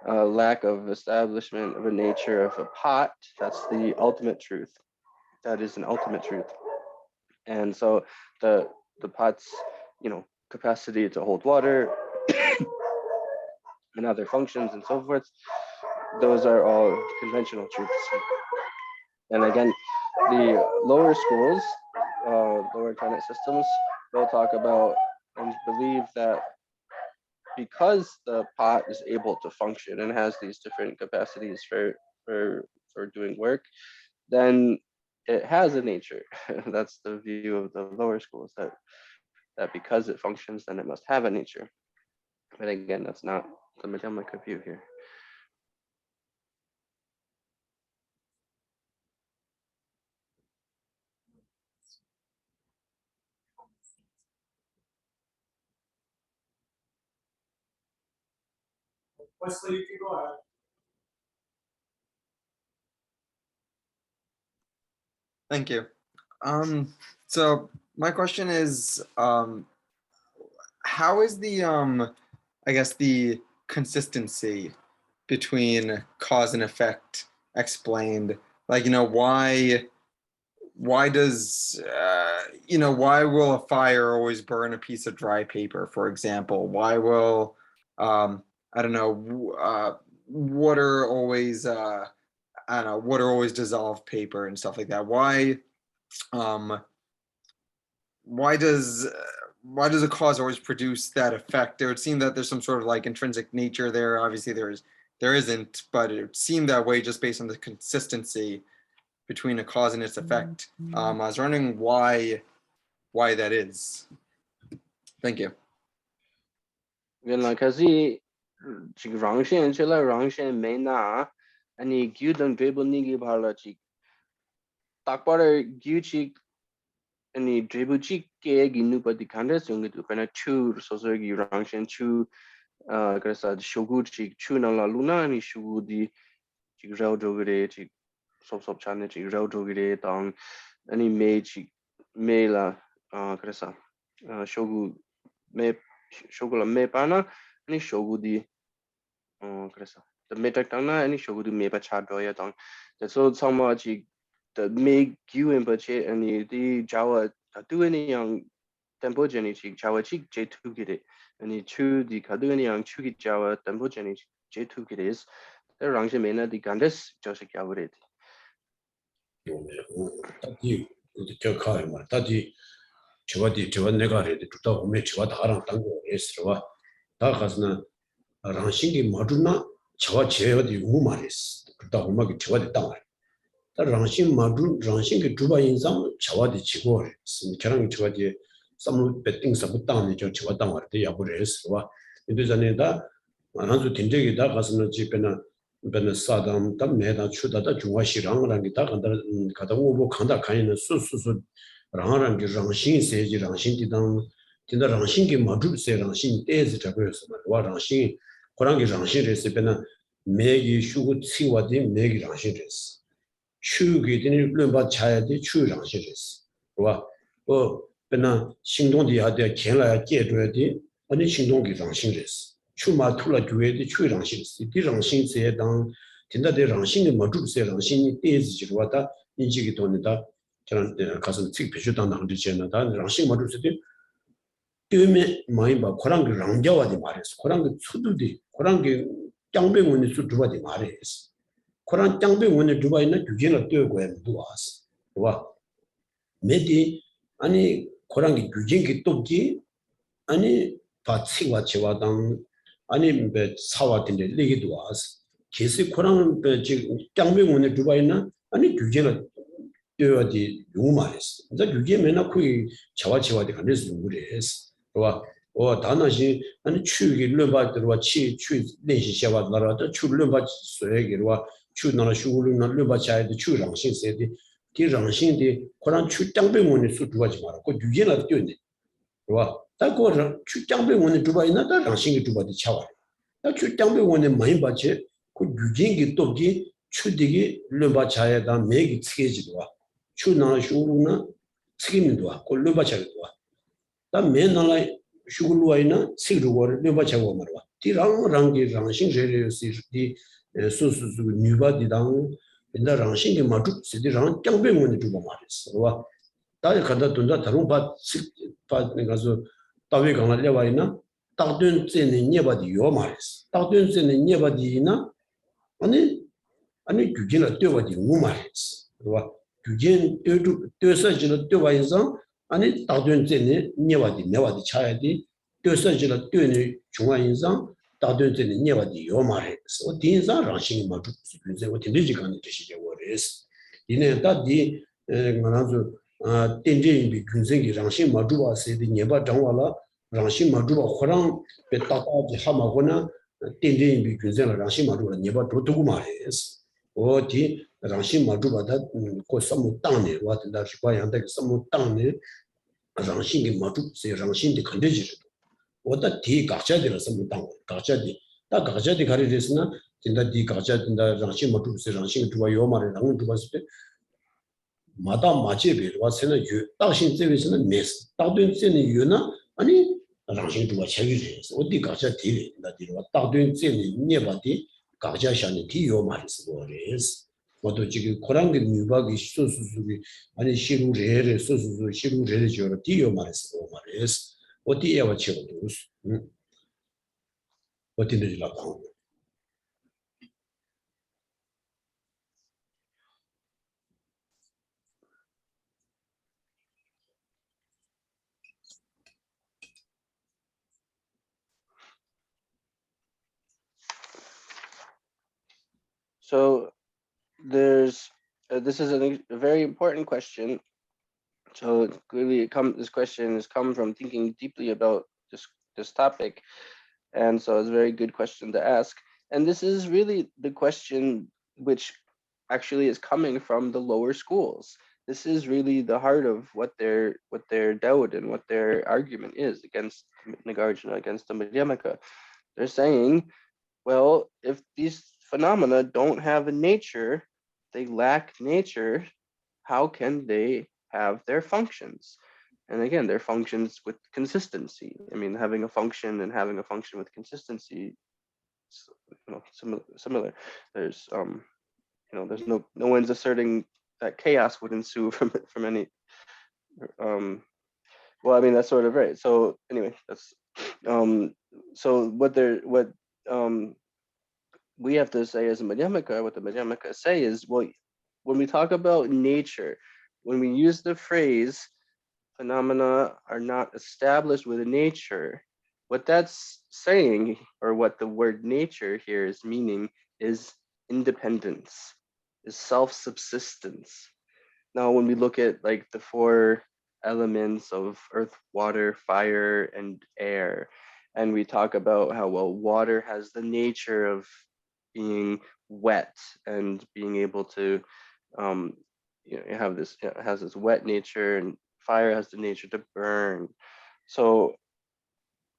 lack of establishment of a nature of a pot. That's the ultimate truth. That is an ultimate truth. And so the pot's, capacity to hold water and other functions and so forth, those are all conventional truths. And again, the lower schools, lower planet systems, they'll talk about and believe that because the pot is able to function and has these different capacities for doing work, then it has a nature. That's the view of the lower schools, that because it functions, then it must have a nature. But again, that's not the Madhyamaka view here. Wesley, you can go ahead. Thank you. So my question is, how is the I guess the consistency between cause and effect explained? Like, why does why will a fire always burn a piece of dry paper, for example? Why will I don't know, water always water always dissolve paper and stuff like that? Why does a cause always produce that effect? It would seem that there's some sort of like intrinsic nature there. Obviously there isn't, but it would seem that way just based on the consistency between a cause and its effect. I was wondering why that is. Thank you. 지금 랑셴 칠라 랑셴 메나 아니 규던 드리블닝이 발라지 딱바를 규치 아니 드리블치 깨기 누버디 칸데스 용기도 그나 추 소소기 랑셴 추 그래서 쇼구치 추나라 루나니 쇼구디 지금 라우조그레 지 섭섭 차네 지 라우조그레 당 아니 메지 메라 그래서 쇼구 메 쇼구라 메파나 아니 쇼구디 그래서 the metakana any shogudu meba chadoya dong the so someone the make you in budget and the jawa do any young tempo jenny jawa chi j2 get it and the chu the kadu any young chu jawa tempo jenny j2 get is the rangje mena the gandes joseph yaburet 다디 저 가요 말 다디 저와디 저 내가 해도 좋다 오면 저와 다랑 당고 했어와 다 가서는 랑싱이 마두나 저와 제어디 우마레스 그다 오마기 저와디 땅알 다 랑싱 마두 랑싱이 두바 인상 저와디 지고 저랑 저와디 삼루 배팅 서부 땅에 저와 땅알 때 야부레스와 근데 전에다 만한수 된적이다 가서는 집에나 ben sadam tam meda chudada jungwashi rangrang ta kada obo khanda khaina su rangrang gi rangshin seji rangshin tidang tinda rangshin gi madu se rangshin tezi tagoyos wa rangshin korang gi rangshin rese bena megi shugu tsiwa de megi rangshin res chu gi dini lönba chaya de chu rangshin res wa o bena xingdong di ya de kenla ya ge zhe de ani xingdong gi rangshin res 추마 투라 교회의 추랑신 디랑신 세당 된다데 랑신이 마주세 랑신이 떼지지로 왔다 인식이 돈이다 저는 가서 책 비주당 나한테 제나다 랑신 마주세데 때문에 많이 봐 고랑기 랑자와디 말했어 고랑기 수두디 고랑기 짱뱅원이 수두와디 말했어 고랑 짱뱅원이 두바이나 규제를 떼고 해도 왔어 와 메디 아니 고랑기 규제기 똑지 아니 바치와 제와당 아니 뭐 사와든데 리기도 와서 계속 코랑 지금 짱병원에 두바 있나 아니 규제는 되어야지 너무 말했어. 이제 규제 맨날 거기 자와치와디 간데서 그래서 와 다나시 아니 추기 르바 들어와 추 내시 샤와 나라도 추 르바 소에기로 추 나라 슈르 나 르바 차에도 추랑 신세디 디랑신디 코랑 추 짱병원에 수 두바지 말아. 그 규제는 되었네. 와 딱고 출장병원에 두바이나 다 랑싱이 두바디 차와 주 땅에 오는 많이 받지 그 유진기 또기 추디기 르바차에다 매기 치게지도 와 추나 슈루나 치기민도 와 콜르바차도 다 맨나라 슈글루아이나 치르고를 르바차고 말와 디랑랑기 랑싱제르시디 소소수 뉴바디당 인다 랑싱기 마주 시디랑 짱뱅원이 주고 말했어 와 다들 간다 돈다 다른 바 가서 다위 강을 와이나 딱든 째는 예바디 요 말했어 딱든 째는 예바디나 아니 규진을 떼어가지 우 말했어 와 규진 떼어서지는 떼어와서 아니 딱든 째는 예바디 내바디 차야디 떼어서지는 떼는 중앙인상 딱든 째는 예바디 요 말했어 딘사 라싱이 마주 그래서 어떻게 되지 가는 뜻이죠 그래서 이내 다디 만나서 땡제인비 군생이 랑신 마주바세디 네바 장와라 랑신 마주바 호랑 베타타지 하마고나 땡제인비 군생을 랑신 마주바 네바 도두고 말했어 어디 랑신 마주바다 고 섬무 땅네 와든다 시과양데 섬무 땅네 랑신이 마주세 랑신이 컨디지 어다 디 각자들은 섬무 땅 각자디 다 각자디 가리됐으나 진짜 디 각자든다 랑신 마주세 랑신 주바 요마를 랑 주바스 때 마다 마제베 와서는 유 당신 제베서는 메스 다든 제는 유나 아니 랑신 주가 책이래서 어디 가자 뒤에 나디로 다든 제는 네바디 가자 샤니 디요 말스 거레스 모두 지금 코랑게 뉴바기 소수수기 아니 시루레레 소수수 시루레레 저로 디요 말스 거레스 어디에 와치고도 어디를 라고 So there's this is a very important question. So clearly, this question has come from thinking deeply about this topic, and so it's a very good question to ask. And this is really the question which actually is coming from the lower schools. This is really the heart of what their doubt and what their argument is against Nagarjuna, against the Madhyamaka. They're saying, well, if these phenomena don't have a nature, they lack nature, how can they have their functions? And again, their functions with consistency. I mean, having a function and having a function with consistency, similar. There's there's no one's asserting that chaos would ensue from any. Well, I mean that's sort of right. So anyway, that's so what we have to say as a Madhyamaka, what the Madhyamaka say is, well, when we talk about nature, when we use the phrase phenomena are not established with nature, what that's saying, or what the word nature here is meaning, is independence, is self-subsistence. Now, when we look at like the four elements of earth, water, fire, and air, and we talk about how, well, water has the nature of being wet and being able to it has this wet nature, and fire has the nature to burn. So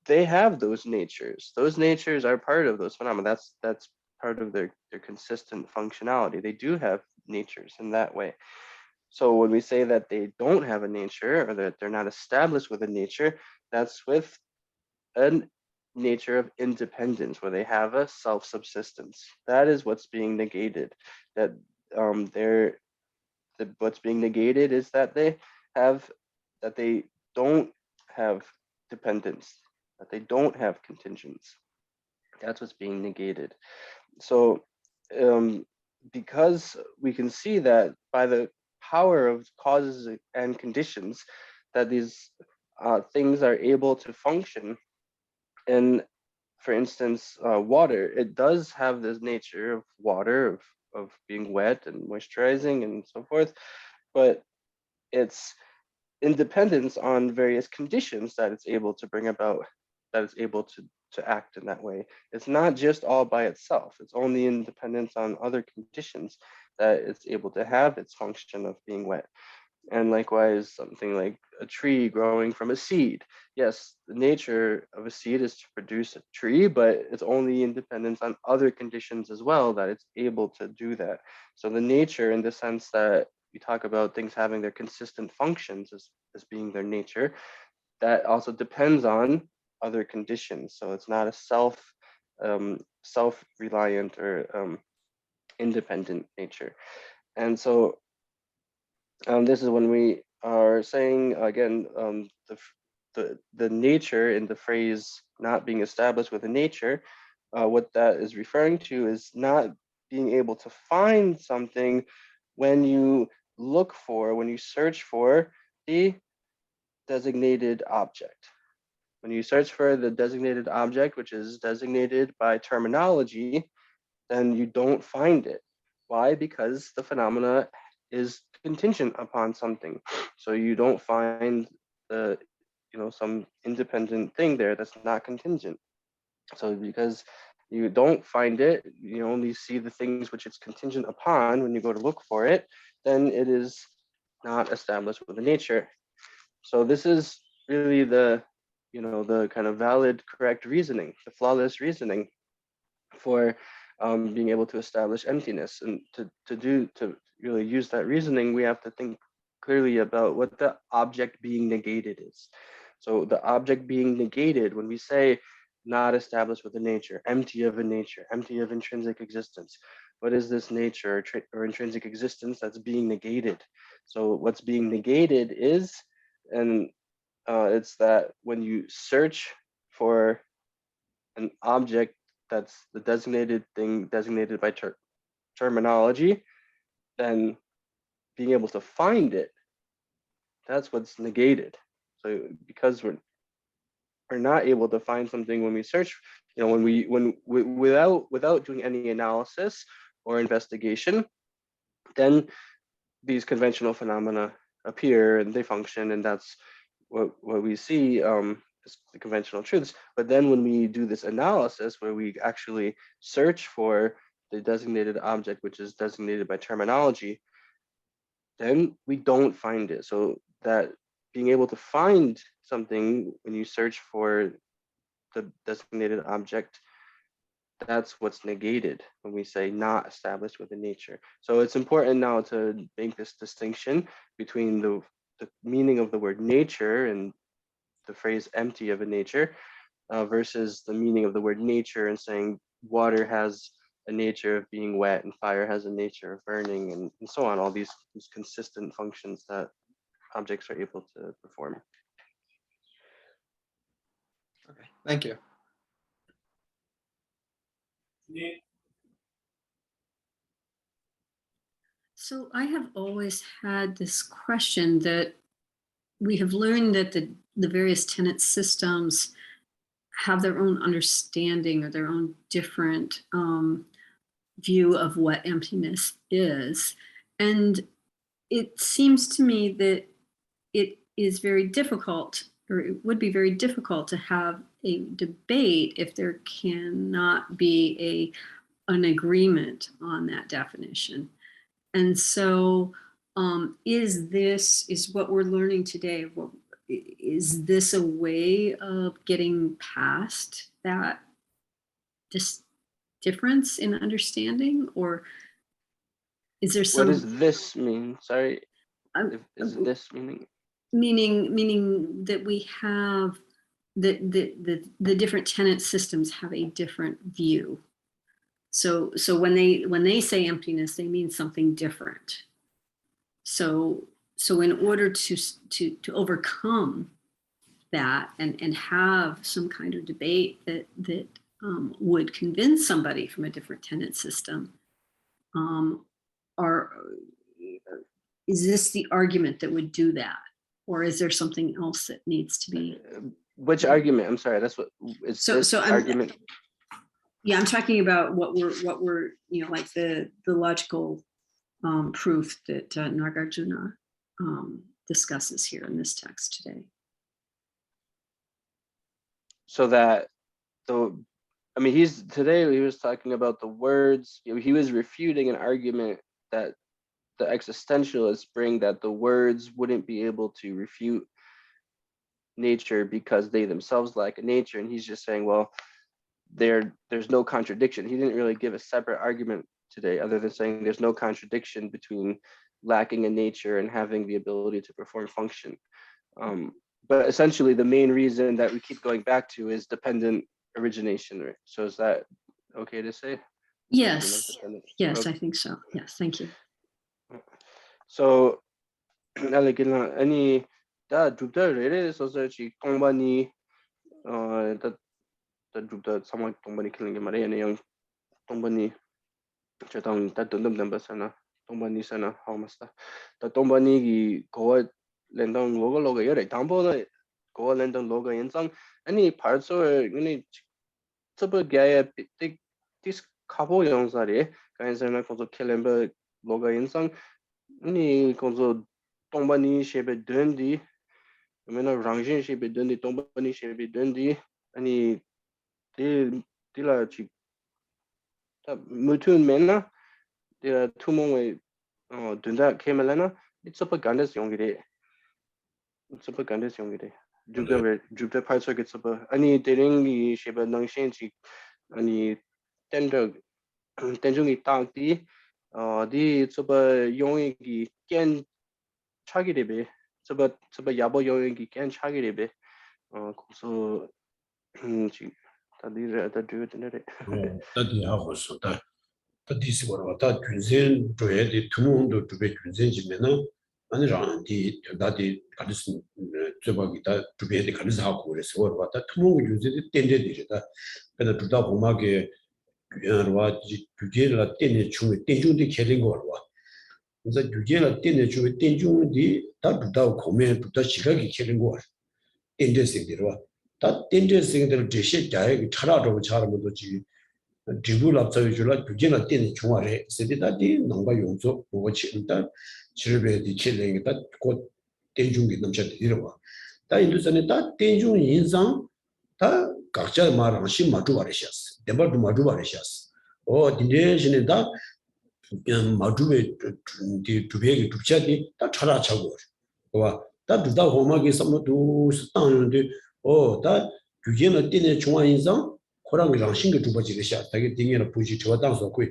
they have those natures. Those natures are part of those phenomena. That's part of their consistent functionality. They do have natures in that way. So when we say that they don't have a nature, or that they're not established with a nature, that's with a nature of independence, where they have a self-subsistence. That is what's being negated. That what's being negated is that they don't have dependence, that they don't have contingents. That's what's being negated. So because we can see that by the power of causes and conditions, that these things are able to function. And for instance, water, it does have this nature of water, of being wet and moisturizing and so forth, but it's independence on various conditions that it's able to bring about, that it's able to act in that way. It's not just all by itself. It's only independence on other conditions that it's able to have its function of being wet. And likewise, something like a tree growing from a seed. Yes, the nature of a seed is to produce a tree, but it's only independent on other conditions as well that it's able to do that. So the nature, in the sense that we talk about things having their consistent functions as being their nature, that also depends on other conditions. So it's not a self-reliant or independent nature. And so this is when we are saying again, the nature in the phrase not being established with a nature, what that is referring to is not being able to find something when you look for, when you search for the designated object. When you search for the designated object, which is designated by terminology, then you don't find it. Why? Because the phenomena is contingent upon something. So you don't find the, some independent thing there that's not contingent. So because you don't find it, you only see the things which it's contingent upon when you go to look for it, then it is not established with the nature. So this is really the kind of valid, correct reasoning, the flawless reasoning for being able to establish emptiness. And to really use that reasoning, we have to think clearly about what the object being negated is. So the object being negated, when we say not established with a nature, empty of a nature, empty of intrinsic existence, what is this nature or intrinsic existence that's being negated? So what's being negated is, and it's that when you search for an object that's the designated thing designated by terminology, then being able to find it, that's what's negated. So because we're not able to find something when we search, when we without doing any analysis or investigation, then these conventional phenomena appear and they function, and that's what we see as the conventional truths. But then when we do this analysis where we actually search for the designated object, which is designated by terminology, then we don't find it. So that being able to find something when you search for the designated object, that's what's negated when we say not established with the nature. So it's important now to make this distinction between the meaning of the word nature and the phrase empty of a nature versus the meaning of the word nature and saying water has a nature of being wet and fire has a nature of burning and so on, all these consistent functions that objects are able to perform. Okay, thank you. So I have always had this question that we have learned that the various tenet systems have their own understanding or their own different view of what emptiness is. And it seems to me that it is very difficult, or it would be very difficult to have a debate if there cannot be an agreement on that definition. And so is what we're learning today, is this a way of getting past that difference in understanding, or is there some... What does this mean? Sorry, is this meaning? Meaning that we have the different tenet systems have a different view. So when they say emptiness, they mean something different. So in order to overcome that and have some kind of debate that would convince somebody from a different tenet system, is this the argument that would do that, or is there something else that needs to be? Which argument? I'm sorry. That's what is this argument? Yeah, I'm talking about what we're like the logical proof that Nagarjuna discusses here in this text today. So that he was talking about the words. He was refuting an argument that the existentialists bring that the words wouldn't be able to refute nature because they themselves lack a nature, and he's just saying, well, there's no contradiction. He didn't really give a separate argument today other than saying there's no contradiction between lacking a nature and having the ability to perform function. But essentially the main reason that we keep going back to is dependent origination, right? So is that okay to say? Yes. Yes, Okay. I think so. Yes, thank you. So any that dupda so search 동반이 that dupda someone 동반이 killing him yang 동반이 저당 that 던덤 sana 동반이 sana how much that 동반이 기 go 랜덤 로고 열에 담보는 go 랜덤 로고 인상 any parts or any 저번 게에 this 카보 영상에 간선을 거기서 캘린버 로고 인상 아니 거기서 동반이 쉐베 된디 그러면 랑진 쉐베 된디 동반이 쉐베 된디 아니 딜라지 무튼 맨나 딜 투몽의 된다 케멜라나 it's up gandes 용기래 it's up gandes 용기래 주베 파이서 gets up 아니 데링이 쉐베 낭신지 아니 텐중이 딱디 디 저버 용이기 깬 차기래베 저버 야보 용이기 깬 차기래베 그래서 지 다들 다 되는데 다들 하고 있었다. 다디스 거다 균생 조회의 투문도 두배 균생지면은 아니라는데 다디 가르스 저거기다 두배에 가르스 하고 그래서 왔다 투문 균생이 땡제들이다. 그래서 두다 보마게 그와 규제를 땡내 중에 땡중도 개린 거와. 그래서 규제를 땡내 중에 땡중이 다 두다 고면 두다 시각이 개린 거와. 땡제생들과 다 땡제생들 제시 자에 차라로 차라도 지 지불 앞서주라 규제는 땡내 중화래. 세대다디 농가 용서 보고 치는다. 지르베디 칠랭이다 곧 땡중이 넘쳐들 이러고. 다 인도선에 다 땡중 인상 다 각자 말하는 심마도 말이셨어. 대발도 마도 말이셨어. 딘데신에 다 마두베 두베기 두차디 다 차라차고. 다 두다 호마게 섬도 스탄는데 다 규제는 띠네 중앙 인상 코랑이랑 신경 두버지게 샤. 되게 딩이나 부지 저 당서 그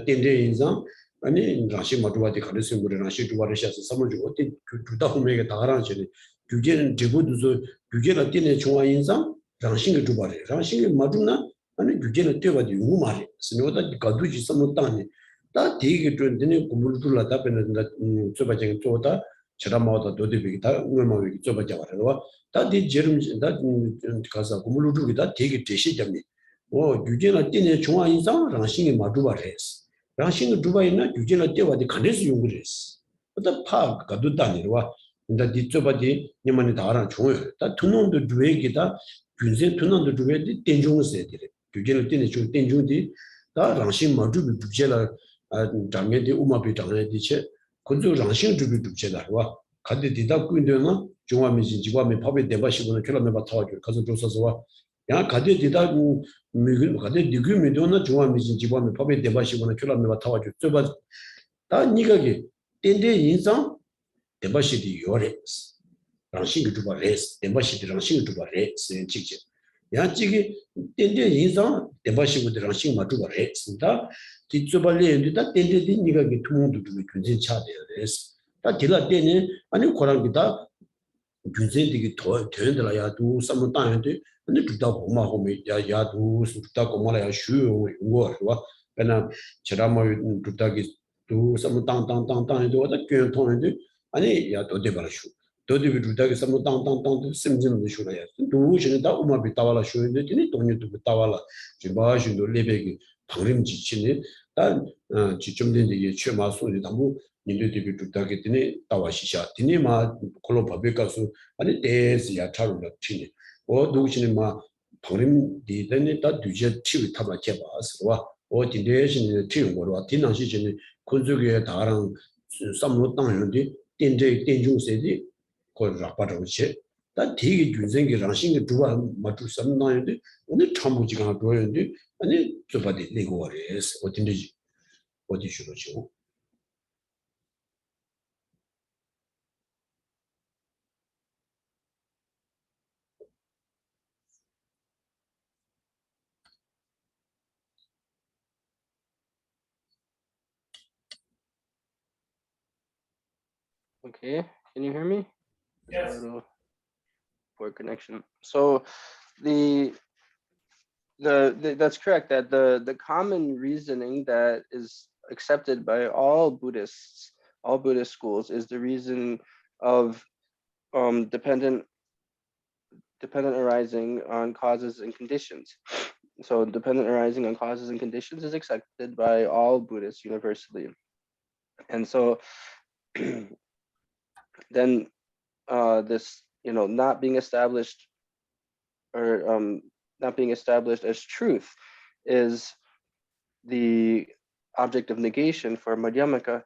딘데 인상 아니 라시 마두바디 가르스 거랑 시 두바르샤서 섬을 어디 두다 호메게 다가라는 규제는 제보도 규제는 띠네 중앙 인상 랑싱이 두바래. 랑싱이 마두나 아니 규제는 뛰어가지 요구 말이. 스노다 가두지 섬을 땅에 다 되게 좀 되는 고물들라 답변은 저바쟁이 쪼다 저라마다 도대비 다 얼마나 저바자 와라. 다디 제름 다 가서 고물들이다 되게 대시점이. 규제는 띠네 중앙 인상 랑싱이 마두바래. 랑싱이 두바이나 규제는 뛰어가지 간데스 용구랬어. 다 파 가두다니와 근데 뒤쪽바디 님만이 다랑 중요해. 다 두놈도 두에기다 균생 두놈도 두에 땡중을 써야 돼. 규제를 떼는 중 땡중디 다 랑신 마주비 두제라 장면디 우마비 장면디체 건조 랑신 주비 두제라 와 가데 디다 꾸인데나 중화미진 지과미 법에 대바시고는 결함에 바타가지고 가서 조사서 와 야 가데 디다 미글 가데 디규미도나 중화미진 지과미 법에 대바시고는 결함에 바타가지고 저바 다 니가게 땡데 인상 대바시디 요레스 랑싱이 두바레스 대바시디 랑싱이 두바레스 직접 야지기 땡데 인상 대바시고디 랑싱 마두바레스 다 뒤쪽발레인데다 땡데디 니가게 투문도 두고 균진 차대레스 다 딜라 때네 아니 고랑기다 균진디기 더 되는데라야도 삼은 땅인데 근데 두다 고마고메 야야도 두다 고마라야 슈요 이거와 그러나 저라마 두다기 두 삼은 땅땅땅땅인데 와다 교연 통인데 아니 야 도대바라슈 도대비 두다기 삼은 땅땅땅 심진도 슈라야 두우시는 다 우마비 따와라 슈인데 니 동료도 따와라 지바신도 레베기 방림 지치네 단 지점된 게 최마소리 담부 인도대비 두다기 되네 따와시샤 되네 마 콜로바베 가수 아니 데스야 차로라 치네 누우시는 마 방림 디데네 다 두제 치위 타바 제바스와 딘데신의 치용 거로 딘낭시전에 군족에 다랑 삼로 땅인데 딘제 딘중세디 그 라바로체 다 되게 균생기 랑싱이 두바 맞을 수 없나인데 오늘 참부지가 도였는데 아니 저바디 내고 와레스 어딘지 어디 주로죠 Okay, can you hear me? Yes. A little poor connection. So that's correct, that the common reasoning that is accepted by all Buddhist schools is the reason of dependent arising on causes and conditions. So dependent arising on causes and conditions is accepted by all Buddhists universally. And so then this, not being established, or not being established as truth, is the object of negation for Madhyamaka.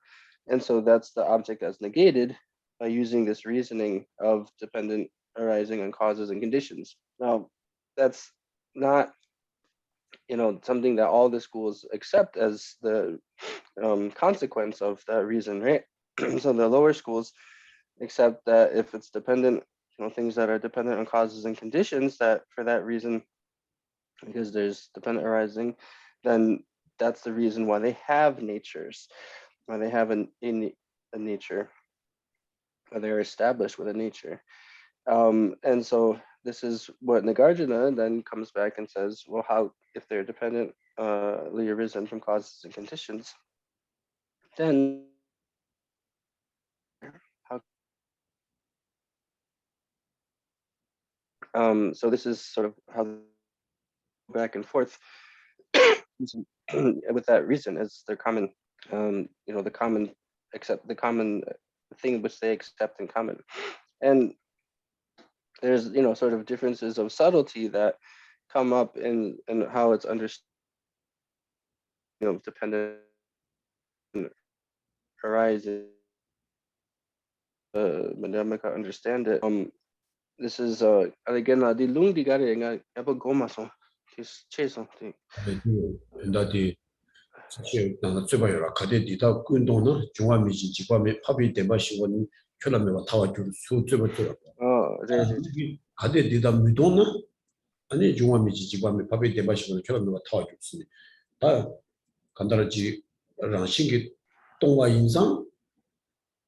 And so that's the object that's negated by using this reasoning of dependent arising on causes and conditions. Now, that's not, something that all the schools accept as the consequence of that reason, right? So the lower schools accept that if it's dependent, things that are dependent on causes and conditions, that for that reason, because there's dependent arising, then that's the reason why they have natures, why they have a nature, why they're established with a nature. And so this is what Nagarjuna then comes back and says, well, how, if they're dependently arisen from causes and conditions, then how? So this is sort of how back and forth with that reason as their common, the common thing which they accept in common. And there's, sort of differences of subtlety that come up in how it's understood, dependent arising. Madhyamaka understand it. This is again di lung di gare nga abo goma so tis cheso ti. 엔다디 사실 나가 쯔바요라 가데 디다 군도나 중화미지 지과메 파비 데바시원 쿄라메와 타와줄 수 쯔바쯔라 네. 가데 디다 미도나 아니 중화미지 지과메 파비 데바시원 쿄라메와 타와줄 수 다 간다라지 랑싱기 동화 인상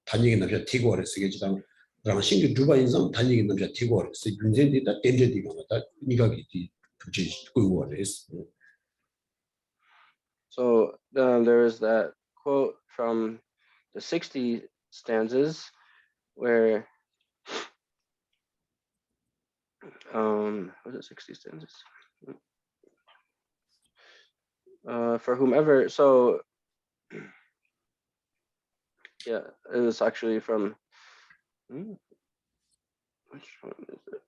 단위가 남자 티고를 쓰게 지당 랑싱기 두바 인상 단위가 남자 티고를 쓰 윤센디다 덴제디가 다 니가기 디 부지 꾸고레스. So there is that quote from the 60 stanzas where was it 60 stanzas? For whomever, so yeah, it was actually from which one is it?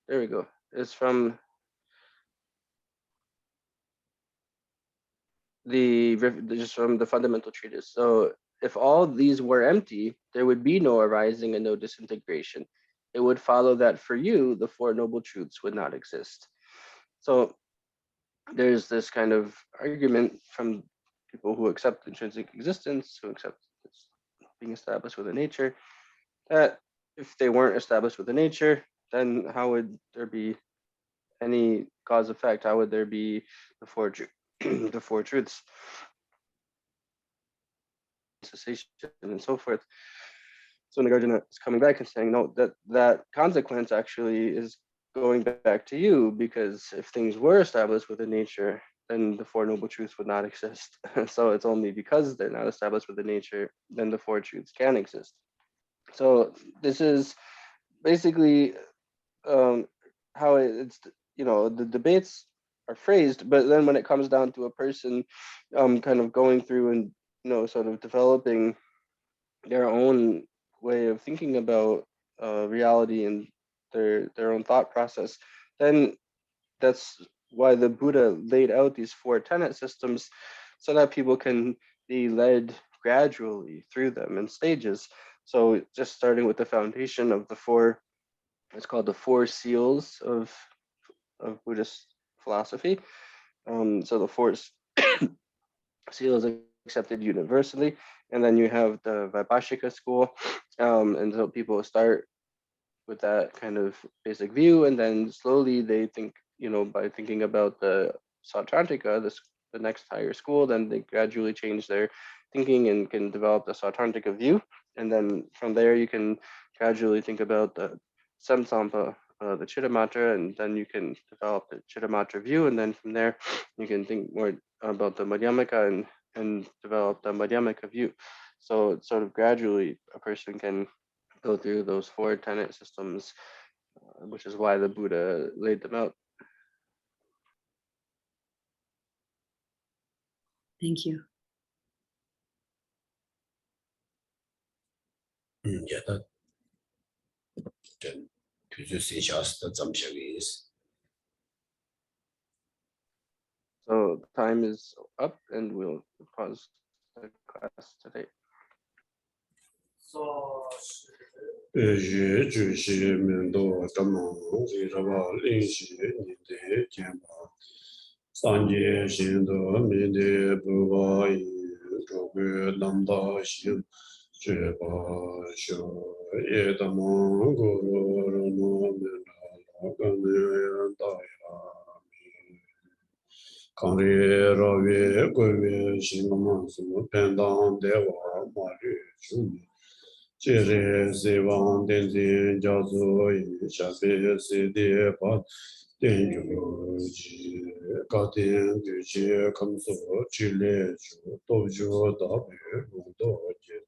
There we go. It's from just from the fundamental treatise. So if all these were empty, there would be no arising and no disintegration. It would follow that for you, the Four Noble Truths would not exist. So there's this kind of argument from people who accept intrinsic existence, who accept being established with a nature, that if they weren't established with a nature, then how would there be any cause effect? How would there be the four the four truths, cessation, and so forth? So Nagarjuna is coming back and saying, no, that consequence actually is going back to you, because if things were established with a nature, then the Four Noble Truths would not exist. So it's only because they're not established with a nature, then the four truths can exist. So this is basically how it's, the debates are phrased, but then when it comes down to a person kind of going through and, sort of developing their own way of thinking about reality and their own thought process, then that's why the Buddha laid out these four tenet systems, so that people can be led gradually through them in stages. So just starting with the foundation of the four, it's called the Four Seals of Buddhist philosophy. So the four seals accepted universally, and then you have the Vaibhashika school, and so people start with that kind of basic view, and then slowly they think, by thinking about the Sautrantika, the next higher school, then they gradually change their thinking and can develop the Sautrantika view. And then from there, you can gradually think about the Samsampa, the Chittamatra, and then you can develop the Chittamatra view. And then from there, you can think more about the Madhyamaka and develop the Madhyamaka view. So it's sort of gradually a person can go through those 4 tenet systems, which is why the Buddha laid them out. Thank you. Yeah, So time is up, and we'll pause the class today. Kanri rawe gowe shingamansu pendang dewa mari chumi Jere zewang denzin jazo yi shafe sede pat tenju ji katen gyuji kamso chile ju tojo dabe rundo je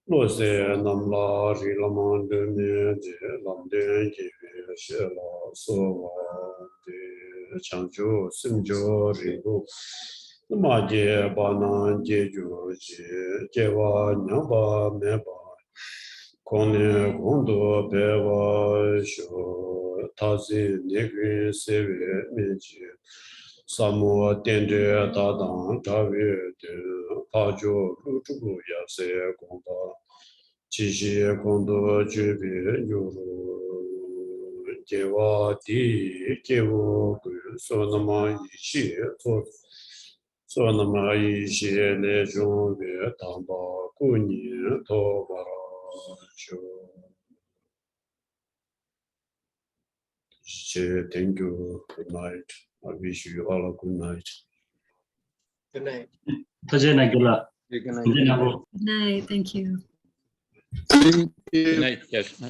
lo se namla rilaman deme je lamden kiwe shela sowa de chanjo simjo rigo maje banan jeju ji jewa nyamba meba Kone kondo bewa sho tazi negri sewe meji samu tende tadang tawe de pajo luchugu yase konda chishi kondo jubi yuru jewa di kewo sonama ishi sonama ishi le jungwe tamba kuni tobara Thank you. Good night. I wish you all a good night. Good night. Good night. Good night. Thank you. Good night. Yes.